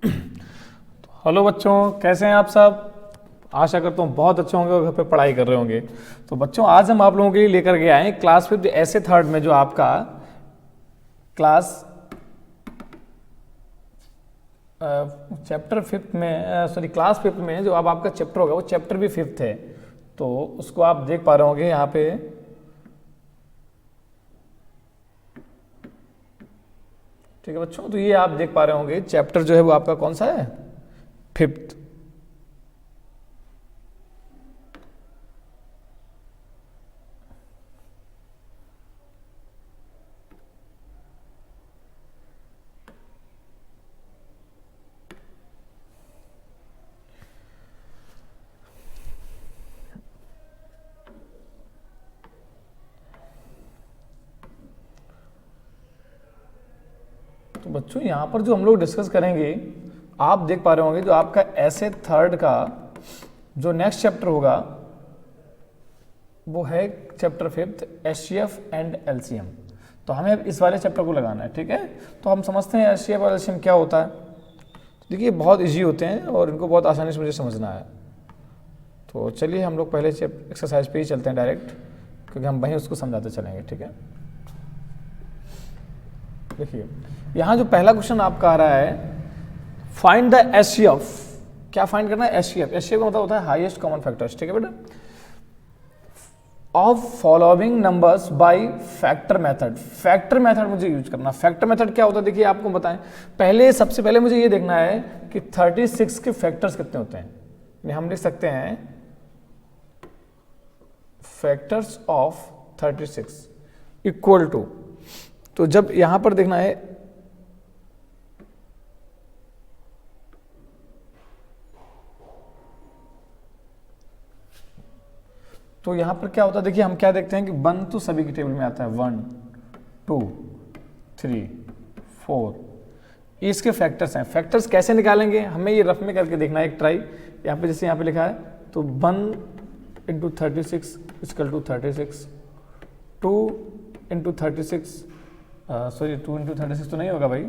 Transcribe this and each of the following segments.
Hello बच्चों, कैसे हैं आप सब। आशा करता हूँ बहुत अच्छे होंगे और घर पे पढ़ाई कर रहे होंगे। तो बच्चों, आज हम आप लोगों के लिए लेकर के आए हैं क्लास 5 ऐसे थर्ड में जो आपका क्लास चैप्टर 5 में क्लास 5 में जो अब आपका चैप्टर होगा वो चैप्टर भी 5 है। तो उसको आप देख पा रहे होंगे यहाँ पे। ठीक है बच्चों, तो ये आप देख पा रहे होंगे चैप्टर जो है वो आपका कौन सा है, 5th। तो बच्चों, यहाँ पर जो हम लोग डिस्कस करेंगे, आप देख पा रहे होंगे जो आपका ऐसे थर्ड का जो नेक्स्ट चैप्टर होगा वो है चैप्टर 5 एचसीएफ एंड एलसीएम। तो हमें अब इस वाले चैप्टर को लगाना है, ठीक है। तो हम समझते हैं एचसीएफ और एलसीएम क्या होता है। देखिए, बहुत इजी होते हैं और इनको बहुत आसानी से मुझे समझना है। तो चलिए हम लोग पहले एक्सरसाइज पे ही चलते हैं डायरेक्ट, क्योंकि हम वहीं उसको समझाते चलेंगे, ठीक है। देखिए, यहाँ जो पहला क्वेश्चन आपका आ रहा है, फाइंड द एचसीएफ। क्या फाइंड करना है? एचसीएफ। एचसीएफ का मतलब होता है हाईएस्ट कॉमन फैक्टर्स, ठीक है बेटा, of following numbers by factor method. Factor method मुझे यूज करना। फैक्टर मेथड क्या होता है, देखिए आपको बताएं। सबसे पहले मुझे ये देखना है कि 36 के फैक्टर्स कितने होते हैं। हम लिख सकते हैं फैक्टर्स ऑफ 36 इक्वल टू, तो जब यहां पर देखना है तो यहां पर क्या होता है, देखिए हम क्या देखते हैं कि 1 तो सभी की टेबल में आता है, 1 2 3 4, ये इसके फैक्टर्स हैं। फैक्टर्स कैसे निकालेंगे, हमें ये रफ में करके देखना है एक ट्राई। यहाँ पे जैसे यहाँ पे लिखा है, तो 1 into 36 equal to 36, 2 into 36 sorry 2 into 36 तो नहीं होगा भाई,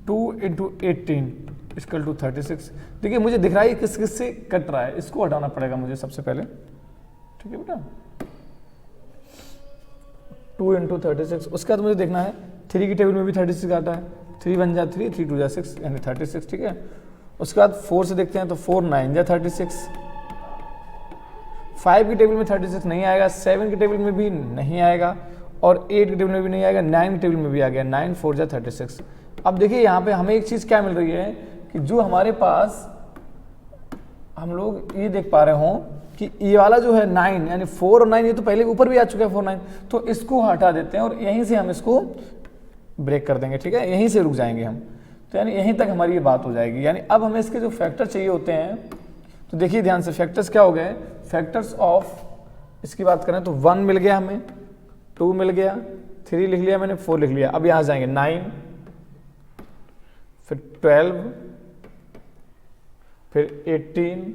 2 इंटू 18 इक्वल टू 36। देखिए मुझे दिख रहा है किस किस से कट रहा है, इसको हटाना पड़ेगा मुझे सबसे पहले, ठीक है बेटा। 2 इंटू 36, उसके बाद मुझे देखना है 3 की टेबल में भी 36 आता है, 3 1 जा 3, 3 2 जा 6 यानी 36, ठीक है। उसके बाद 4 से देखते हैं, तो 4 9 जा 36, 5 की टेबल में 36 नहीं आएगा, 7 की टेबल में भी नहीं आएगा, और 8 की टेबल में भी नहीं आएगा, 9 की टेबल में भी आ गया, 9 4 जा 36। अब देखिए यहाँ पे हमें एक चीज़ क्या मिल रही है कि जो हमारे पास हम लोग ये देख पा रहे हों कि ये वाला जो है 9 यानी 4 और 9, ये तो पहले ऊपर भी आ चुका है 4 9, तो इसको हटा देते हैं और यहीं से हम इसको ब्रेक कर देंगे, ठीक है। यहीं से रुक जाएंगे हम, तो यानी यहीं तक हमारी ये बात हो जाएगी। यानी अब हमें इसके जो फैक्टर चाहिए होते हैं, तो देखिए ध्यान से, फैक्टर्स क्या हो गए, फैक्टर्स ऑफ, इसकी बात करें तो 1 मिल गया हमें, 2 मिल गया, 3 लिख लिया मैंने, 4 लिख लिया। अब यहाँ जाएंगे 9, फिर 12, फिर 18,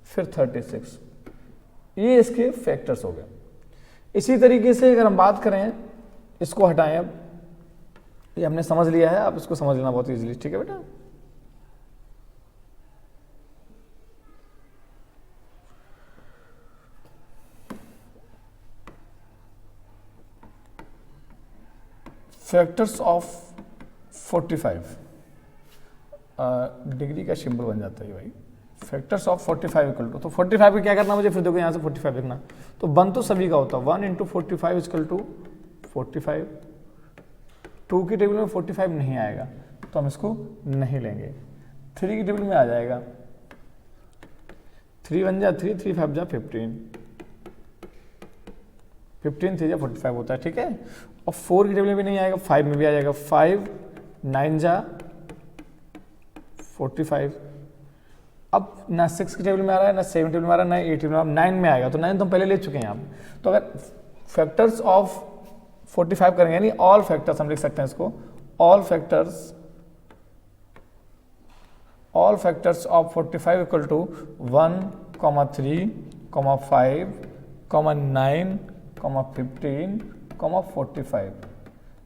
फिर 36, ये इसके फैक्टर्स हो गए। इसी तरीके से अगर हम बात करें, इसको हटाएं, अब ये हमने समझ लिया है, आप इसको समझ लेना बहुत इजीली, ठीक है बेटा। फैक्टर्स ऑफ 45, डिग्री का सिंबल बन जाता है भाई। फैक्टर्स ऑफ 45 इक्वल टू, तो 45 को क्या करना मुझे, फिर देखो यहाँ से 45 लिखना, तो 1 तो सभी का होता है, 1 इंटू 45 इक्वल टू 45। 2 की टेबल में 45 नहीं आएगा, तो हम इसको नहीं लेंगे। 3 की टेबल में आ जाएगा, 3 1 जा 3, 3 5 जा 15, 15 3 जा 45 होता है, ठीक है। और 4 की टेबल में भी नहीं आएगा, 5 में भी आ जाएगा, 5 9 जा 45। अब ना 6 की टेबल में आ रहा है, ना 7 टेबल में आ रहा है, ना 8 टेबल में, 9 में आएगा, तो 9 तो हम पहले ले चुके हैं यहाँ पे। तो अगर फैक्टर्स ऑफ 45 करेंगे, यानी ऑल फैक्टर्स हम लिख सकते हैं इसको, all factors of 45 equal to 1, 3, 5, 9, 15, 45।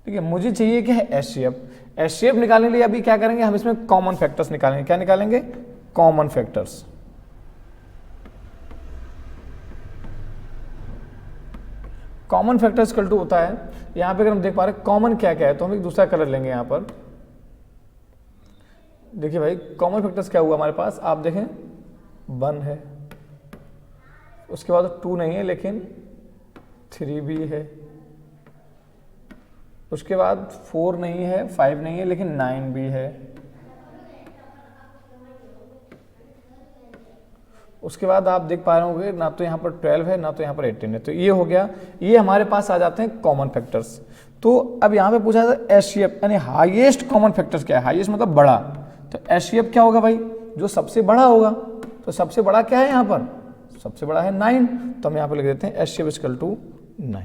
ठीक है, मुझे चाहिए क्या है, एचसीएफ। एचसीएफ निकालने के लिए अभी क्या करेंगे, हम इसमें कॉमन फैक्टर्स निकालेंगे। क्या निकालेंगे, common factors. Common factors equal to होता है, यहाँ पे अगर हम देख पा रहे हैं कॉमन क्या क्या है, तो हम एक दूसरा कलर लेंगे यहाँ पर। देखिए भाई कॉमन फैक्टर्स क्या हुआ हमारे पास, आप देखें 1 है, उसके बाद 2 नहीं है लेकिन 3 भी है, उसके बाद 4 नहीं है, 5 नहीं है लेकिन 9 भी है, उसके बाद आप देख पा रहे होंगे ना तो यहाँ पर 12 है ना तो यहाँ पर 18 है। तो ये हो गया, ये हमारे पास आ जाते हैं कॉमन फैक्टर्स। तो अब यहाँ पे पूछा था एचसीएफ यानी हाईएस्ट कॉमन फैक्टर्स क्या है, हाईएस्ट मतलब बड़ा। तो एचसीएफ क्या होगा भाई, जो सबसे बड़ा होगा। तो सबसे बड़ा क्या है यहाँ पर, सबसे बड़ा है 9, तो हम यहाँ पर लिख देते हैं एचसीएफ इक्वल टू 9।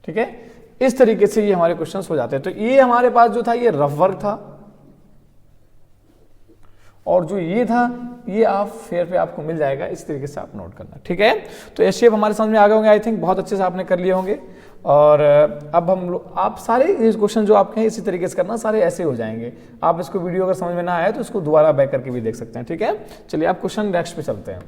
ठीक है, इस तरीके से ये हमारे क्वेश्चन हो जाते हैं। तो ये हमारे पास जो था ये रफ वर्क था, और जो ये था ये आप फेयर पे आपको मिल जाएगा, इस तरीके से आप नोट करना। ठीक है, तो एचसीएफ हमारे समझ में आ गए होंगे, आई थिंक बहुत अच्छे से आपने कर लिए होंगे। और अब हम लोग, आप सारे ये क्वेश्चन जो आपके हैं इसी तरीके से करना, सारे ऐसे हो जाएंगे। आप इसको वीडियो अगर समझ में ना आए तो इसको दोबारा बैक करके भी देख सकते हैं। ठीक है, चलिए आप क्वेश्चन नेक्स्ट पे चलते हैं।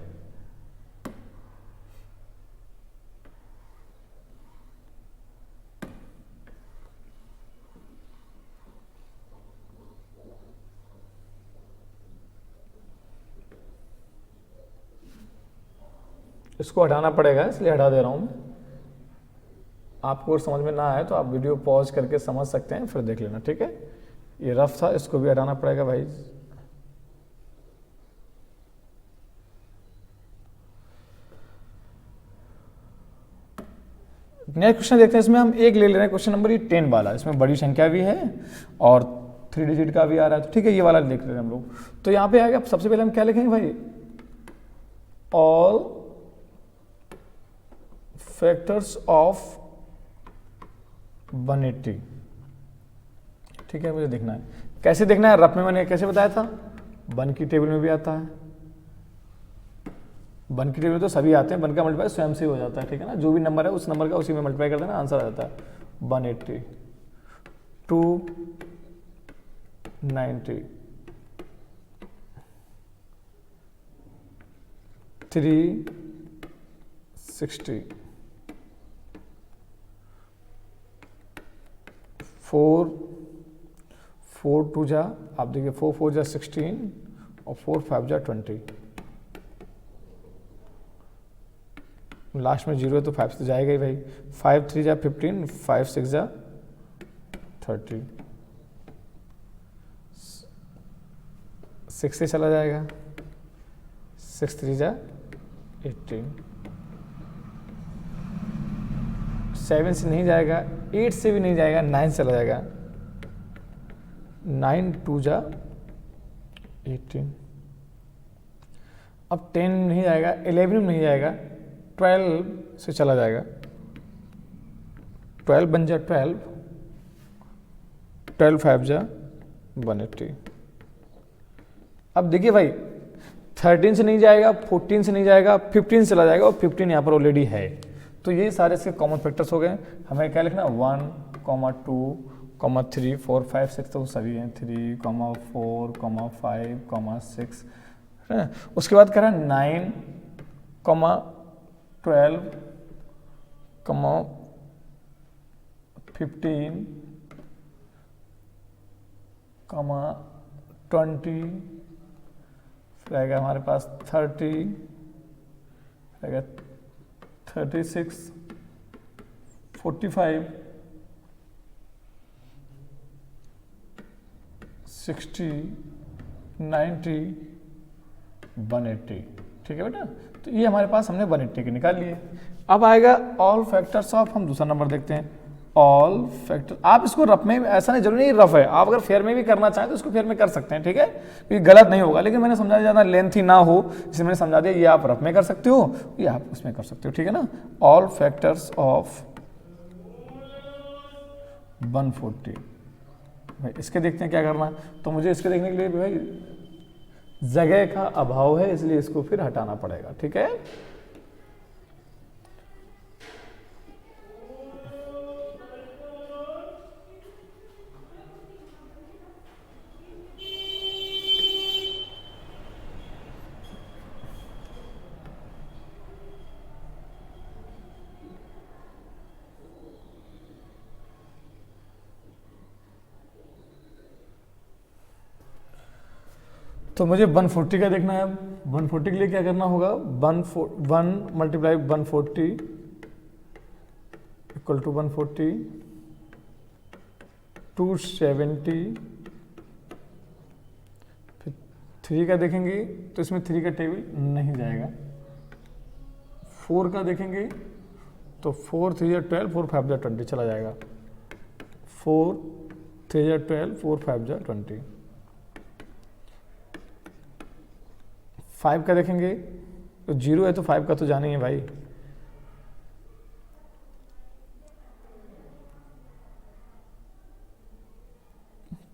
इसको हटाना पड़ेगा इसलिए हटा दे रहा हूं मैं। आपको समझ में ना आए तो आप वीडियो पॉज करके समझ सकते हैं, फिर देख लेना। ठीक है, ये रफ था, इसको भी हटाना पड़ेगा भाई। नेक्स्ट क्वेश्चन देखते हैं, इसमें हम एक ले ले रहे हैं क्वेश्चन नंबर 10 वाला। इसमें बड़ी संख्या भी है और 3 डिजिट का भी आ रहा है। तो ठीक है, ये वाला देख रहे हैं हम लोग। तो यहाँ पे आएगा, सबसे पहले हम क्या लिखेंगे भाई, ऑल फैक्टर्स ऑफ 180। ठीक है, मुझे देखना है, कैसे देखना है, रफ में मैंने कैसे बताया था, 1 की टेबल में भी आता है। 1 की टेबल में तो सभी आते हैं, 1 का मल्टीप्लाई स्वयं से हो जाता है। ठीक है ना, जो भी नंबर है उस नंबर का उसी में मल्टीप्लाई कर देना, आंसर आ जाता है 180, 290, 360, 4 2 जा, आप देखिए 4 4 जा 16 और 4 5 जा 20। लास्ट में 0 है तो 5 तो जाएगा ही भाई। 5 3 जा 15, 5 6 जा 30, 6 से चला जाएगा, 6 3 जा 18, 7 से नहीं जाएगा, 8 से भी नहीं जाएगा, 9 से चला जाएगा, 9 2 जा 18। अब 10 नहीं जाएगा, 11 में नहीं जाएगा, 12 से चला जाएगा, 12 बन जा 12, 12 5 जा 180। अब देखिए भाई 13 से नहीं जाएगा, 14 से नहीं जाएगा, 15 से चला जाएगा, और 15 यहाँ पर ऑलरेडी है। तो ये सारे इसके कॉमन फैक्टर्स हो गए। हमें क्या लिखना, 1, 2, 3 4 5 6 तो सभी हैं, 3, 4, 5, 6 है। उसके बाद कह रहा है 9, 12, 15, ,20 रहेगा हमारे पास 30 रहेगा, 36, 45, 60, 90, 180। ठीक है बेटा, तो ये हमारे पास हमने 180 के निकाल लिए। अब आएगा ऑल फैक्टर्स ऑफ, हम दूसरा नंबर देखते हैं, ऑल फैक्टर। आप इसको रफ में, ऐसा नहीं जरूरी नहीं रफ है, आप अगर फेयर में भी करना चाहें तो इसको फेयर में कर सकते हैं। ठीक है, क्योंकि गलत नहीं होगा, लेकिन मैंने समझा ज़्यादा लेंथी ना हो इसलिए मैंने समझा दिया, ये आप रफ में कर सकते हो, ये आप उसमें कर सकते हो। ठीक है ना, ऑल फैक्टर्स ऑफ 140। भाई इसके देखते हैं क्या करना है। तो मुझे इसके देखने के लिए भाई जगह का अभाव है, इसलिए इसको फिर हटाना पड़ेगा। ठीक है, तो मुझे 140 का देखना है। अब 140 के लिए क्या करना होगा, 1 मल्टीप्लाई 140 इक्वल टू 140 270, फिर 3 का देखेंगे तो इसमें 3 का टेबल नहीं जाएगा। 4 का देखेंगे तो 4 3 12, 4 5 20 चला जाएगा। 4 3 12, 4 5 20। 5 का देखेंगे तो 0 है तो 5 का तो जाना ही है भाई।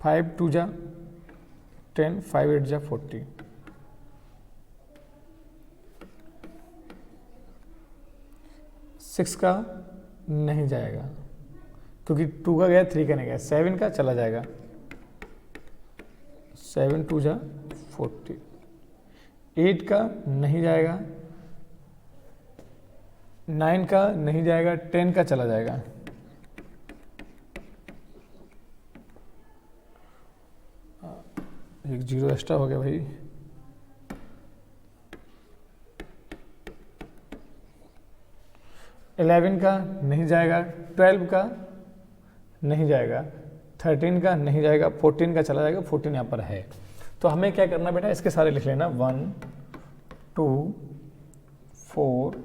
5 2 जा 10, 5 8 जा 40। 6 का नहीं जाएगा क्योंकि 2 का गया, 3 का नहीं गया। 7 का चला जाएगा। 7 2 जा 40। 8 का नहीं जाएगा। 9 का नहीं जाएगा। 10 का चला जाएगा। एक 0 एक्स्ट्रा हो गया भाई। 11 का नहीं जाएगा। 12 का नहीं जाएगा। 13 का नहीं जाएगा। 14 का चला जाएगा। 14 यहाँ पर है। तो हमें क्या करना बेटा, इसके सारे लिख लेना। 1 2 4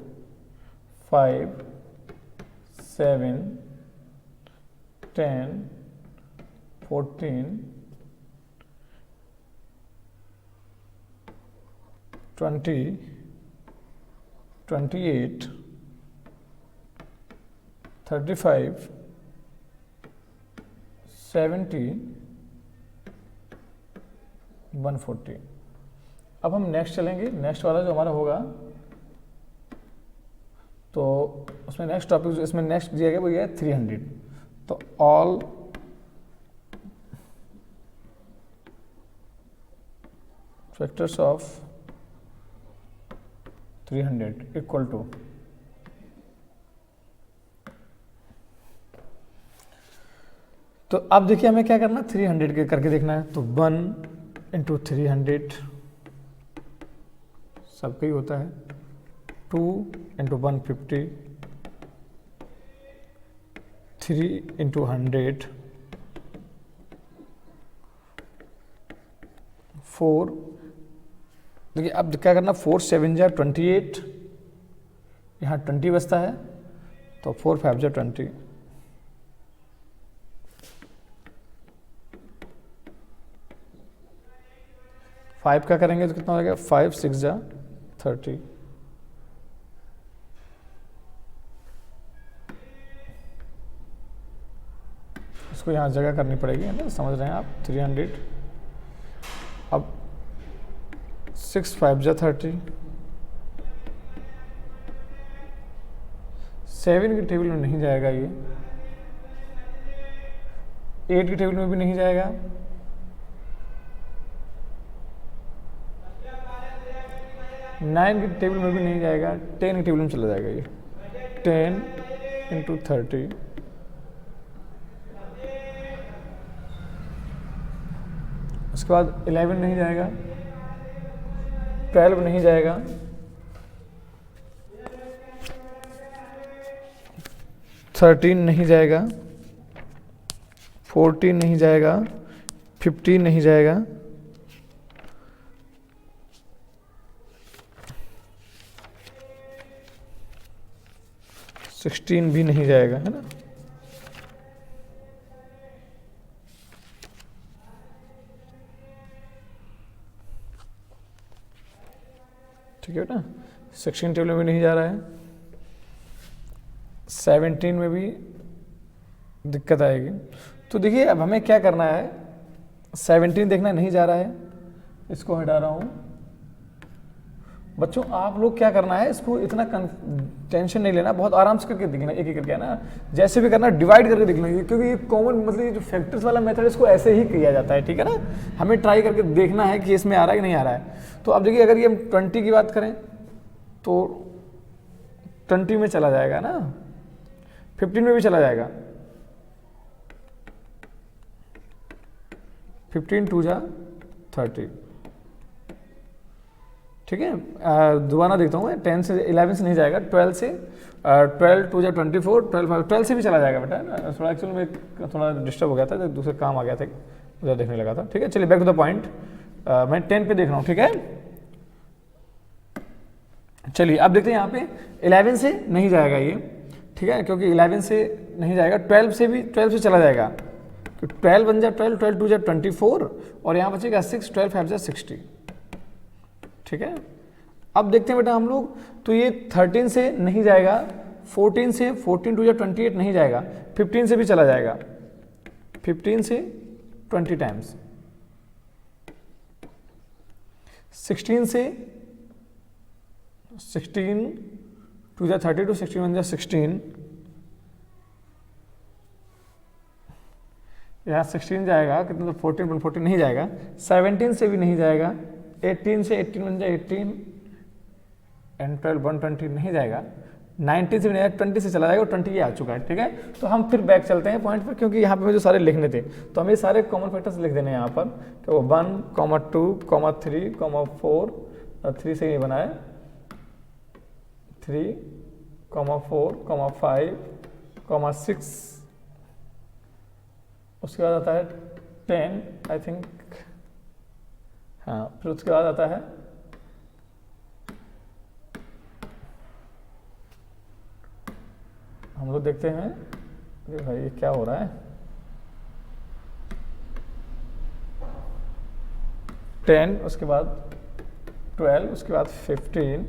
5 7 10 14 20 28 35 70 140। अब हम नेक्स्ट चलेंगे। नेक्स्ट वाला जो हमारा होगा तो उसमें नेक्स्ट टॉपिक जो इसमें नेक्स्ट दिया गया वो ये है 300। तो all factors of 300 equal to, तो अब देखिए हमें क्या करना, 300 के करके देखना है। तो 1 इंटू 300 सबका ही होता है। 2 इंटू 150, 3 इंटू 100, 4। देखिए अब क्या करना, 4 7 जा 28, यहाँ 20 बचता है तो 4 5 जा 20। 5 का करेंगे तो कितना हो जाएगा, 5 6 जा 30। इसको यहाँ जगह करनी पड़ेगी, है ना, समझ रहे हैं आप। 300, अब 6 5 जा 30। 7 की टेबल में नहीं जाएगा ये। 8 की टेबल में भी नहीं जाएगा। 9 की टेबल में भी नहीं जाएगा। 10 की टेबल में चला जाएगा ये। 10 इंटू 30, उसके बाद 11 नहीं जाएगा। 12 नहीं जाएगा। 13 नहीं जाएगा। 14 नहीं जाएगा। 15 नहीं जाएगा। 16 भी नहीं जाएगा, है ना। ठीक है ना, 16 टेबल में भी नहीं जा रहा है। 17 में भी दिक्कत आएगी। तो देखिए अब हमें क्या करना है, 17 देखना नहीं जा रहा है, इसको हटा रहा हूँ। बच्चों आप लोग क्या करना है, इसको इतना टेंशन नहीं लेना, बहुत आराम से करके देखना, एक एक करके, है ना। जैसे भी करना डिवाइड करके देख लेंगे, क्योंकि ये कॉमन मतलब ये जो फैक्टर्स वाला मेथड है इसको ऐसे ही किया जाता है, ठीक है ना। हमें ट्राई करके देखना है कि इसमें आ रहा है कि नहीं आ रहा है। तो अब देखिए अगर ये हम 20 की बात करें तो 20 में चला जाएगा ना, 15 में भी चला जाएगा। 15 2 जा 30, ठीक है। दोबारा देखता हूँ मैं, 10 से 11 से नहीं जाएगा, 12 से 12 2 जा 24, 12 से भी चला जाएगा बेटा, थोड़ा एक्चुअली में थोड़ा डिस्टर्ब हो गया था, दूसरे काम आ गया था, उधर देखने लगा था। ठीक है, चलिए बैक टू द पॉइंट, मैं 10 पे देख रहा हूँ। ठीक है, चलिए अब देखते हैं यहाँ पे 11 से नहीं जाएगा ये, ठीक है, क्योंकि 11 से नहीं जाएगा, 12 से भी 12 से चला जाएगा, तो 12 बन जाए 12, 12 2 जा 24 और यहाँ बचेगा 6, 12 5 जा 60। ठीक है, अब देखते हैं बेटा हम लोग, तो ये 13 से नहीं जाएगा, 14 से 14 2 जा 28 नहीं जाएगा, 15 से भी चला जाएगा, 15 से 20 टाइम्स, 16 से 16 2 जा 32, 16 1 जा 16, यहाँ 16 जाएगा कितना, तो 14 14 नहीं जाएगा, 17 से भी नहीं जाएगा, 18 से 18 बन जाए 18 एंड 12 120 नहीं जाएगा, 19 से भी नहीं, 20 से चला जाएगा, 20 ये आ चुका है। ठीक है, तो हम फिर बैक चलते हैं पॉइंट पर, क्योंकि यहाँ पे मुझे सारे लिखने थे, तो हमें सारे कॉमन फैक्टर्स लिख देने हैं यहाँ पर, तो 1 2 3 4 3 से नहीं बनाए, 3 4 5 6, उसके बाद आता है 10 आई थिंक, हाँ, फिर उसके बाद आता है हम लोग देखते हैं, अरे भाई ये क्या हो रहा है, 10, उसके बाद 12, उसके बाद 15,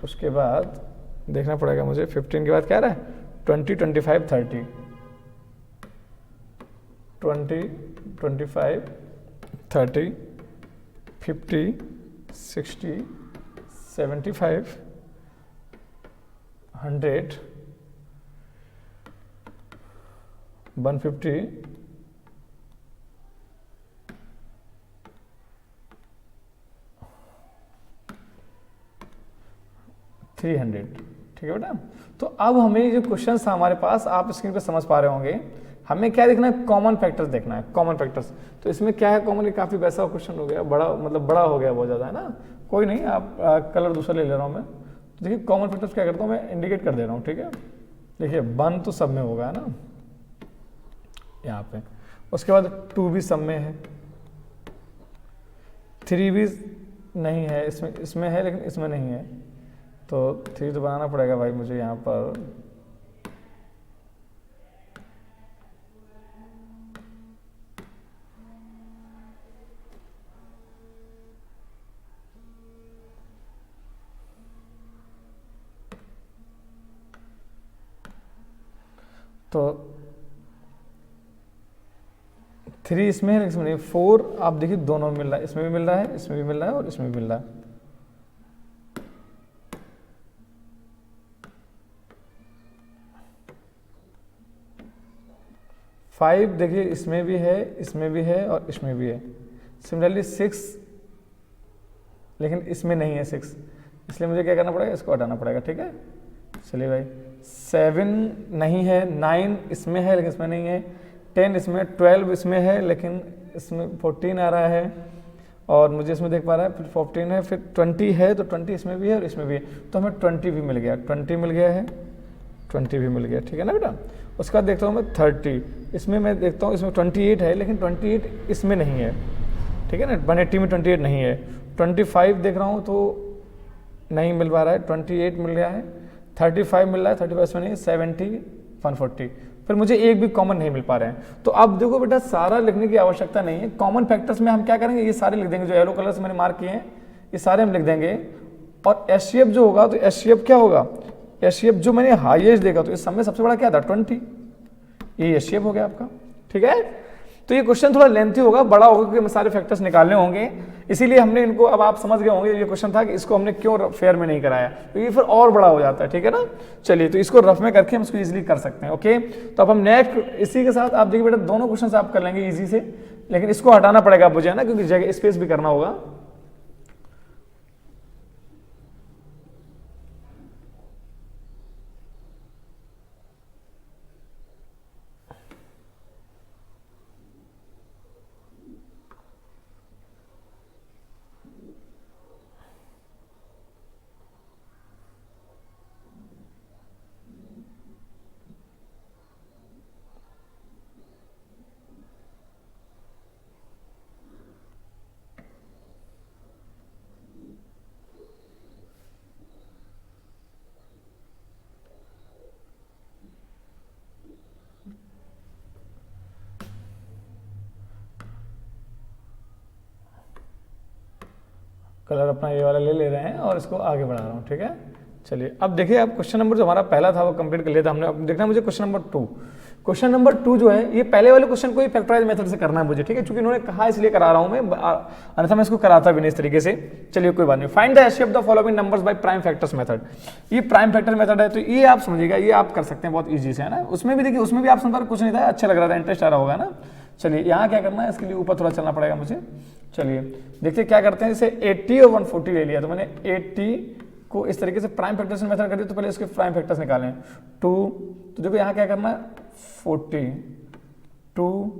उसके बाद देखना पड़ेगा मुझे, 15 के बाद क्या रहा है, 20 25 30, 20 25 30 50 60 75 100 150 300। ठीक है बेटा, तो अब हमें जो क्वेश्चन था हमारे पास, आप स्क्रीन पे समझ पा रहे होंगे, हमें क्या देखना है, कॉमन फैक्टर्स देखना है, कॉमन फैक्टर्स। तो इसमें क्या है, कॉमन, काफ़ी वैसा क्वेश्चन हो गया, बड़ा मतलब बड़ा हो गया बहुत ज़्यादा, है ना, कोई नहीं, आप कलर दूसरा ले रहा हूँ मैं। तो देखिए कॉमन फैक्टर्स क्या करता हूँ मैं, इंडिकेट कर दे रहा हूँ। ठीक है, देखिए 1 तो सब में होगा, है ना, यहाँ पे, उसके बाद 2 भी सब में है, 3 भी नहीं है, इसमें है लेकिन इसमें नहीं है, तो 3 तो बनाना पड़ेगा भाई मुझे यहाँ पर, तो 3 इसमें है, इसमें नहीं, 4 आप देखिए दोनों में मिल रहा है, इसमें भी मिल रहा है, इसमें भी मिल रहा है और इसमें भी मिल रहा है। 5 देखिए इसमें भी है, इसमें भी है और इसमें भी है। सिमिलरली 6, लेकिन इसमें नहीं है 6, इसलिए मुझे क्या करना पड़ेगा, इसको हटाना पड़ेगा। ठीक है, चलिए भाई, 7 नहीं है, 9 इसमें है लेकिन इसमें नहीं है, 10 इसमें, 12 इसमें है लेकिन इसमें 14 आ रहा है, और मुझे इसमें देख पा रहा है, फिर 14 है, फिर 20 है, तो 20 इसमें भी है और इसमें भी है, तो हमें 20 भी मिल गया, 20 मिल गया है, 20 भी मिल गया। ठीक है ना बेटा, उसके बाद देखता हूँ मैं 30, इसमें मैं देखता हूँ इसमें 28 है लेकिन 28 इसमें नहीं है। ठीक है ना, 180 में 28 नहीं है। 25 देख रहा हूँ तो नहीं मिल पा रहा है, 28 मिल गया है, 35 मिल रहा है, 35 में नहीं, 70 140, फिर मुझे एक भी कॉमन नहीं मिल पा रहे हैं। तो अब देखो बेटा, सारा लिखने की आवश्यकता नहीं है, कॉमन फैक्टर्स में हम क्या करेंगे, ये सारे लिख देंगे, जो येलो कलर से मैंने मार्क किए हैं ये सारे हम लिख देंगे, और एचसीएफ जो होगा, तो एचसीएफ क्या होगा, एचसीएफ जो मैंने हाईएस्ट देखा, तो इस सब में सबसे बड़ा क्या था, 20, ये एचसीएफ हो गया आपका। ठीक है, तो ये क्वेश्चन थोड़ा लेंथी होगा, बड़ा होगा, क्योंकि हमें सारे फैक्टर्स निकालने होंगे, इसीलिए हमने इनको, अब आप समझ गए होंगे ये क्वेश्चन था कि इसको हमने क्यों फेयर में नहीं कराया, तो ये फिर और बड़ा हो जाता है। ठीक है ना, चलिए, तो इसको रफ में करके हम इसको इजीली कर सकते हैं। ओके, तो अब हम नेक्स्ट, इसी के साथ आप देखिए बेटा, दोनों क्वेश्चन आप कर लेंगे इजी से, लेकिन इसको हटाना पड़ेगा मुझे, है ना, क्योंकि जगह स्पेस भी करना होगा। कलर अपना ये वाला ले रहे हैं और इसको आगे बढ़ा रहा हूँ, ठीक है। चलिए अब देखिए, अब क्वेश्चन नंबर जो हमारा पहला था वो कंप्लीट कर लिया था हमने। अब देखना मुझे क्वेश्चन नंबर 2। क्वेश्चन नंबर 2 जो है ये पहले वाले क्वेश्चन को ही फैक्टराइज मेथड से करना है मुझे, ठीक है, क्योंकि इन्होंने कहा इसलिए करा रहा हूं मैं, अन्यथा मैं इसको कराता भी नहीं इस तरीके से। चलिए कोई बात नहीं। Find the HCF of the following numbers by prime factors method. ये प्राइम फैक्टर मेथड है, तो ये आप समझिएगा, ये आप कर सकते हैं बहुत ईजी से, है ना। उसमें भी देखिए, उसमें भी ऑप्शन पर कुछ नहीं था, अच्छा लग रहा था, इंटरेस्ट आ रहा होगा ना। चलिए यहाँ क्या करना है, इसके लिए ऊपर थोड़ा चलना पड़ेगा मुझे। चलिए देखिए क्या करते हैं, जैसे 80 और 140 ले लिया, तो मैंने 80 को इस तरीके से प्राइम फैक्टर्स मेथड कर दिया, तो पहले इसके प्राइम फैक्टर्स निकालें 2, तो देखो यहाँ क्या करना है 40 2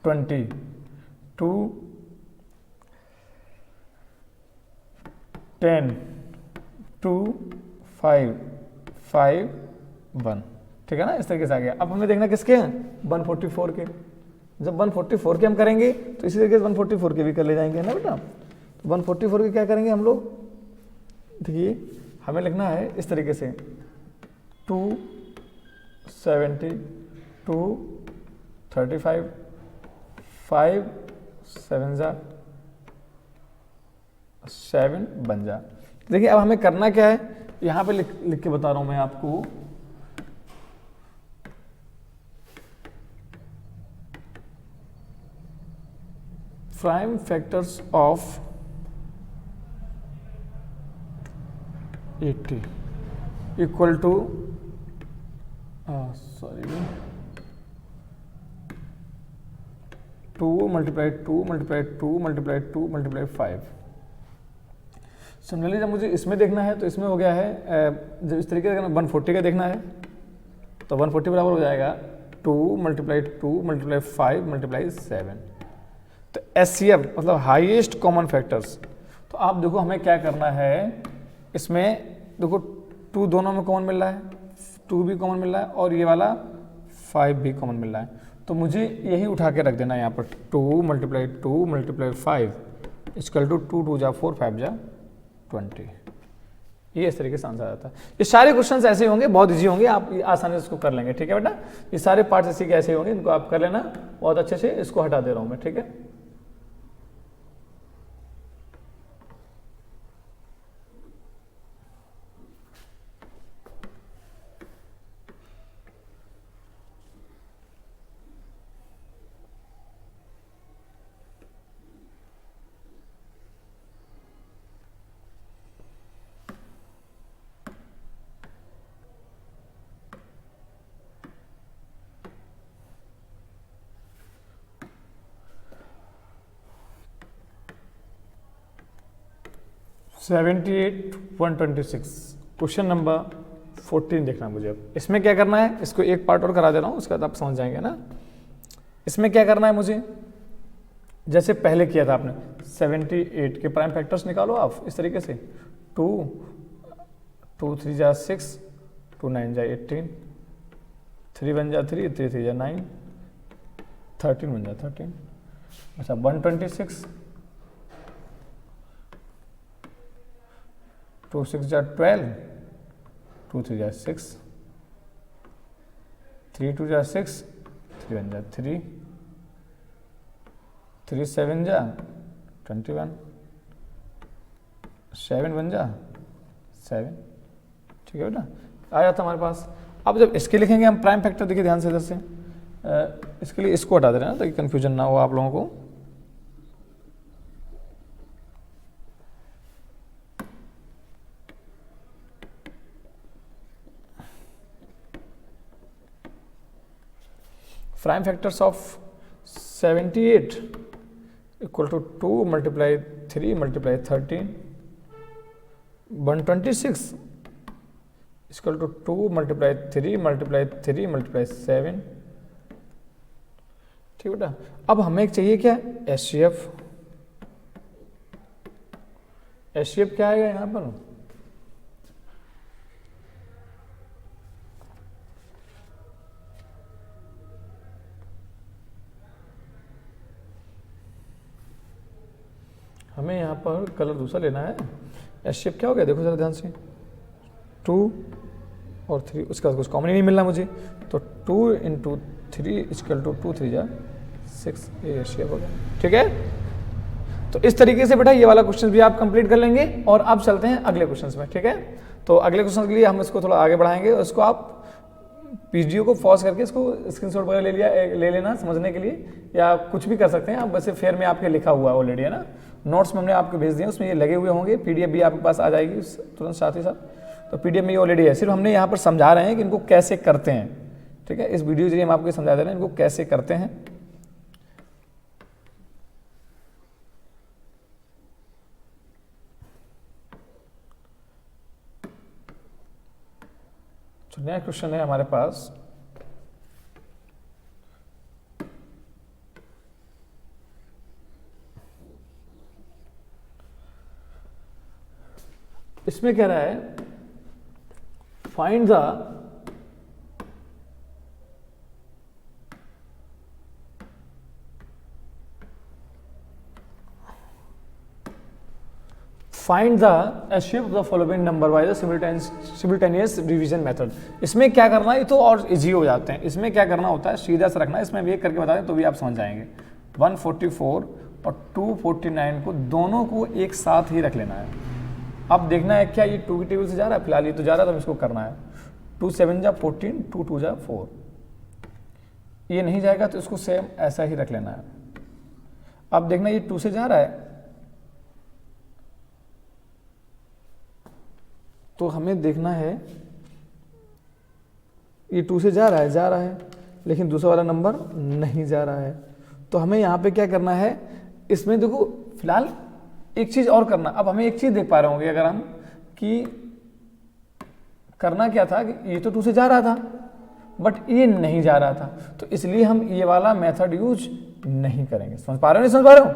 20 2 10 2 5 5 1, ठीक है ना, इस तरीके से आ गया। अब हमें देखना किसके हैं, 144 के। जब 144 के हम करेंगे तो इसी तरीके से 144 के भी कर ले जाएंगे ना बेटा। तो 144 के क्या करेंगे हम लोग, देखिए हमें लिखना है इस तरीके से 270 235 5 7 बन जा। देखिए अब हमें करना क्या है, यहाँ पे लिख के बता रहा हूँ मैं आपको। Prime factors of 80 equal to 2 multiply 2 multiply 2 multiply 2 multiply 5। Similarly जब मुझे इसमें देखना है तो इसमें हो गया है, जब इस तरीके से 140 का देखना है तो 140 बराबर हो जाएगा 2 मल्टीप्लाई 2 मल्टीप्लाई 5 मल्टीप्लाई 7। तो एचसीएफ मतलब हाईएस्ट कॉमन फैक्टर्स। तो आप देखो हमें क्या करना है, इसमें देखो 2 दोनों में कॉमन मिल रहा है, 2 भी कॉमन मिल रहा है और ये वाला 5 भी कॉमन मिल रहा है, तो मुझे यही उठा के रख देना है यहाँ पर 2 मल्टीप्लाई 2 मल्टीप्लाई 5 इक्वल टू 2 2 जा 4 5 जा 20। ये इस तरीके से आंसर आता है। ये सारे क्वेश्चंस ऐसे होंगे, बहुत इजी होंगे, आप आसानी से इसको कर लेंगे, ठीक है बेटा। ये सारे पार्ट्स इसी के ऐसे होंगे, इनको आप कर लेना बहुत अच्छे से। इसको हटा दे रहा हूँ मैं, ठीक है। सेवेंटी 126 क्वेश्चन नंबर 14 देखना मुझे। अब इसमें क्या करना है, इसको एक पार्ट और करा दे रहा हूँ, उसके बाद आप समझ जाएंगे ना। इसमें क्या करना है मुझे, जैसे पहले किया था आपने 78 के प्राइम फैक्टर्स निकालो आप इस तरीके से 2 2 3 जा 6 2 9 जा 18 3 1 जा 3 3 3 जा 9 13 1 जा 13। अच्छा 126 2 6 जा 12 2 3 जा 6 3 2 जा 6 3 1 जा 3 3 7 जा 21 7 1 जा 7, ठीक है बेटा, आ जाता हमारे पास। अब जब इसके लिखेंगे हम प्राइम फैक्टर, देखिए ध्यान से इधर से, इसके लिए इसको हटा दे रहे हैं ना ताकि कंफ्यूजन ना हो आप लोगों को। Prime factors of 78 equal to 2 multiply 3 multiply 13 126 equal to 2 multiply 3 multiply 3 multiply 7, ठीक बेटा। अब हमें चाहिए क्या, एचसीएफ। एचसीएफ क्या आएगा यहाँ पर, हमें यहाँ पर कलर दूसरा लेना है। एचसीएफ क्या हो गया, देखो जरा ध्यान से, 2 और 3, उसका कुछ कॉमन ही नहीं मिलना मुझे, तो 2 इंटू 3 इक्वल टू 2 3 जा 6, ये एचसीएफ हो गया, ठीक है। तो तो इस तरीके से बेटा ये वाला क्वेश्चन भी आप कंप्लीट कर लेंगे और अब चलते हैं अगले क्वेश्चन में, ठीक है। तो अगले क्वेश्चन के लिए हम इसको थोड़ा आगे बढ़ाएंगे, उसको आप वीडियो को पॉज करके इसको स्क्रीनशॉट वगैरह ले लेना समझने के लिए, या कुछ भी कर सकते हैं आप, वैसे फेयर में आपके लिखा हुआ है ऑलरेडी, है ना, नोट्स में हमने आपको भेज दिया, उसमें ये लगे हुए होंगे, पीडीएफ भी आपके पास आ जाएगी तुरंत साथ ही साथ। तो पीडीएफ में ये ऑलरेडी है, सिर्फ हमने यहाँ पर समझा रहे हैं कि इनको कैसे करते हैं, ठीक है। इस वीडियो के जरिए हम आपको समझा दे रहे हैं इनको कैसे करते हैं। नया क्वेश्चन है हमारे पास, इसमें कह रहा है find the find the HCF of the following number by the simultaneous division method. इसमें क्या करना है, ये तो और इजी हो जाते हैं। इसमें क्या करना होता है, सीधा से रखना है, इसमें एक करके बता दें तो भी आप समझ जाएंगे। 144 और 249 को दोनों को एक साथ ही रख लेना है। अब देखना है क्या ये 2 की टेबल से जा रहा है, फिलहाल ये तो जा रहा है, तो इसको करना है 2 7 जा 14, 2 2 जा 4। ये नहीं जाएगा तो इसको सेम ऐसा ही रख लेना है। अब देखना ये 2 से जा रहा है, तो हमें देखना है ये 2 से जा रहा है, लेकिन दूसरा वाला नंबर नहीं जा रहा है। तो हमें यहाँ पे क्या करना है, इसमें देखो फिलहाल एक चीज़ और करना। अब हमें एक चीज़ देख पा रहे होंगे अगर हम कि करना क्या था कि ये तो 2 से जा रहा था बट ये नहीं जा रहा था, तो इसलिए हम ये वाला मेथड यूज नहीं करेंगे। समझ पा रहे हो नहीं समझ पा रहे हो?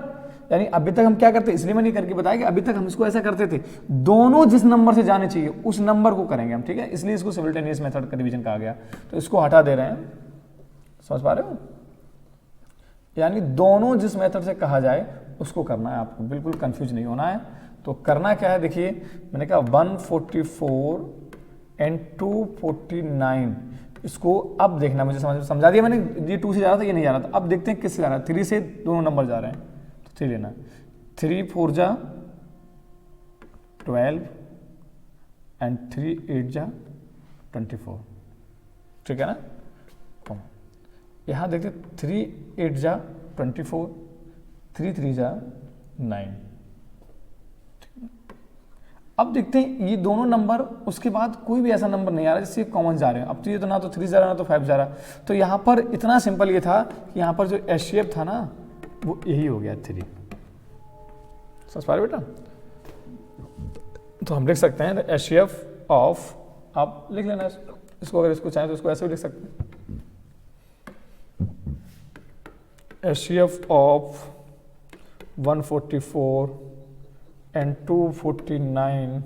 यानी अभी तक हम क्या करते, इसलिए मैं नहीं करके बताया कि अभी तक हम इसको ऐसा करते थे, दोनों जिस नंबर से जाने चाहिए उस नंबर को करेंगे हम, ठीक है। इसलिए इसको सिमिल्टेनियस मेथड का डिवीजन कहा गया। तो इसको हटा दे रहे हैं, समझ पा रहे हो? यानी दोनों जिस मेथड से कहा जाए उसको करना है आपको, बिल्कुल कंफ्यूज नहीं होना है। तो करना क्या है, देखिए मैंने कहा 144 एंड 249, इसको अब देखना, मुझे समझा दिया मैंने, ये 2 से जा रहा था, ये नहीं जा रहा था। अब देखते हैं किससे जा रहा है, 3 से दोनों नंबर जा रहे हैं, तो 3 लेना। 3 4 जा 12 एंड 3 8 जा 24, ठीक है ना। यहाँ देखते 3 8 जा 24, 3 3 जा 9। अब देखते हैं ये दोनों नंबर, उसके बाद कोई भी ऐसा नंबर नहीं आ रहा जिससे कॉमन जा रहे हैं। अब तो ये तो ना तो 3 जा रहा ना तो 5 जा रहा, तो यहाँ पर इतना सिंपल ये था कि यहाँ पर जो एचसीएफ था ना वो यही हो गया 3। समझ पा रहे बेटा? तो हम लिख सकते हैं एचसीएफ ऑफ, आप लिख लेना इसको, अगर इसको चाहें तो इसको ऐसे भी लिख सकते हैं, HCF of 144 and 249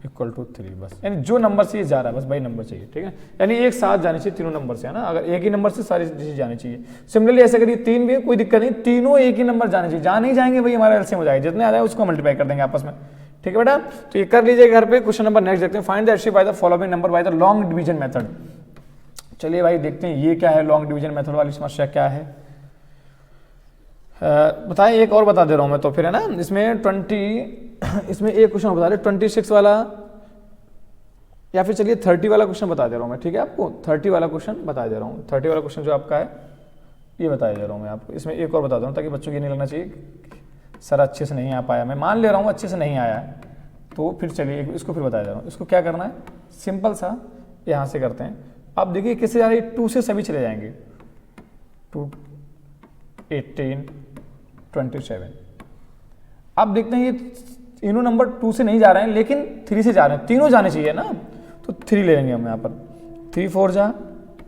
equal to 3, बस। यानी जो नंबर से ये जा रहा है बस वही नंबर चाहिए, ठीक है। यानी एक साथ जानी चाहिए तीनों नंबर से, है ना। अगर एक ही नंबर से सारी चीजें जानी चाहिए। सिमिलरली ऐसे करिए 3 भी है, कोई दिक्कत नहीं, तीनों एक ही नंबर जाने चाहिए। जहाँ नहीं जाएंगे वही हमारा एलसीएम हो जाएगा, जितने आ जाए उसको मल्टीप्लाई कर देंगे आपस में, ठीक है बेटा। तो ये कर लीजिए घर पे। क्वेश्चन नंबर नेक्स्ट देखते हैं, find the HCF by the following number by the long division method. चलिए भाई देखते हैं ये क्या है, लॉन्ग डिवीजन मेथड वाली समस्या क्या है। बताएं, एक और बता दे रहा हूँ मैं तो फिर, है ना। इसमें 20, इसमें एक क्वेश्चन बता रहे 26 वाला, या फिर चलिए 30 वाला क्वेश्चन बता दे रहा हूँ मैं, ठीक है। आपको 30 वाला क्वेश्चन बता दे रहा हूँ। 30 वाला क्वेश्चन जो आपका है ये बता दे रहा हूँ मैं आपको। इसमें एक और बता दे रहा हूँ ताकि बच्चों को ये नहीं लगना चाहिए सर अच्छे से नहीं आ पाया। मैं मान ले रहा हूँ अच्छे से नहीं आया है, तो फिर चलिए इसको फिर बता दे रहा हूँ। इसको क्या करना है, सिंपल सा यहाँ से करते हैं। अब देखिए किससे जा रही है, 2 से सभी चले जाएंगे, 2 18 27। अब देखते हैं ये तीनों नंबर 2 से नहीं जा रहे हैं लेकिन 3 से जा रहे हैं, तीनों जाने चाहिए ना, तो 3 ले लेंगे हम यहाँ पर। 3 4 जा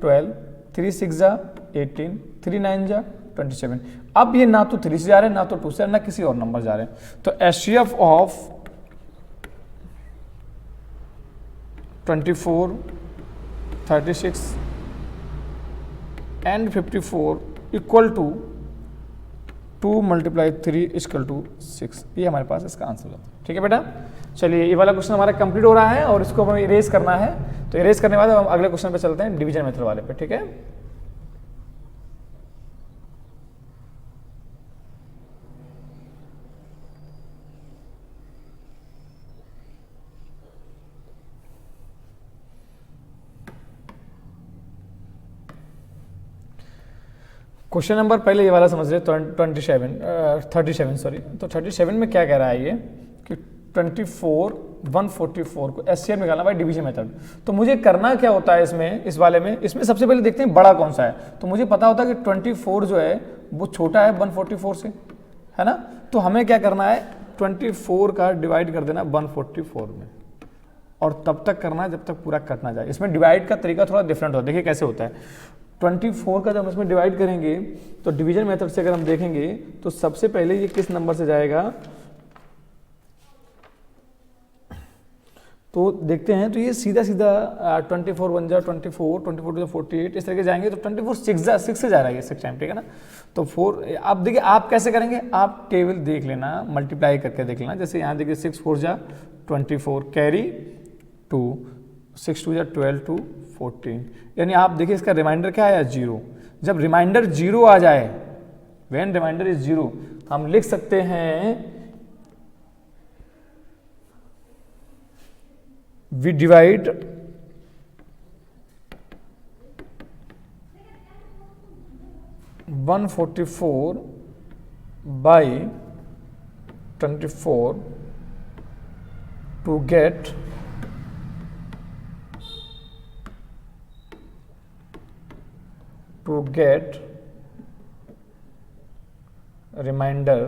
12, 3 6 जा 18, 3 9 जा 27। अब ये ना तो 3 से जा रहे हैं ना तो 2 से, ना किसी और नंबर जा रहे हैं। तो HCF of 24, 36 and 54 equal to 2 × 3 equal to 6। ये हमारे पास इसका आंसर होता है, ठीक है बेटा। चलिए ये वाला क्वेश्चन हमारा कंप्लीट हो रहा है और इसको हमें इरेज करना है। तो इरेज करने के बाद हम अगले क्वेश्चन पे चलते हैं, डिवीजन मेथड वाले पे, ठीक है। क्वेश्चन नंबर पहले ये वाला समझ रहे 37 सॉरी। तो 37 में क्या कह रहा है ये कि 144 को एचसीएफ निकालना बाय डिवीजन मेथड। तो मुझे करना क्या होता है इसमें, इस वाले में, इसमें सबसे पहले देखते हैं बड़ा कौन सा है। तो मुझे पता होता है कि 24 जो है वो छोटा है 144 से, है ना। तो हमें क्या करना है, 24 का डिवाइड कर देना 144 में, और तब तक करना है जब तक पूरा कट ना जाए। इसमें डिवाइड का तरीका थोड़ा डिफरेंट होता है, देखिए कैसे होता है। 24 का जब इसमें डिवाइड करेंगे तो डिवीजन मेथड से अगर हम देखेंगे तो सबसे पहले ये किस नंबर से जाएगा, तो देखते हैं। तो ये सीधा सीधा 24 1 जा 24, 24 जा 48, इस तरह के जाएंगे। तो 24 6 से जा रहा है ये 6 टाइम, ठीक है ना। तो 4, अब देखिए आप कैसे करेंगे, आप टेबल देख लेना, मल्टीप्लाई करके देख लेना। जैसे यहाँ देखिए 6 4 जा 24, कैरी 2, 6 2 जा 12 2 14, यानी आप देखिए इसका रिमाइंडर क्या आया 0। जब रिमाइंडर 0 आ जाए, व्हेन रिमाइंडर इज 0, हम लिख सकते हैं we divide 144 by 24 to get remainder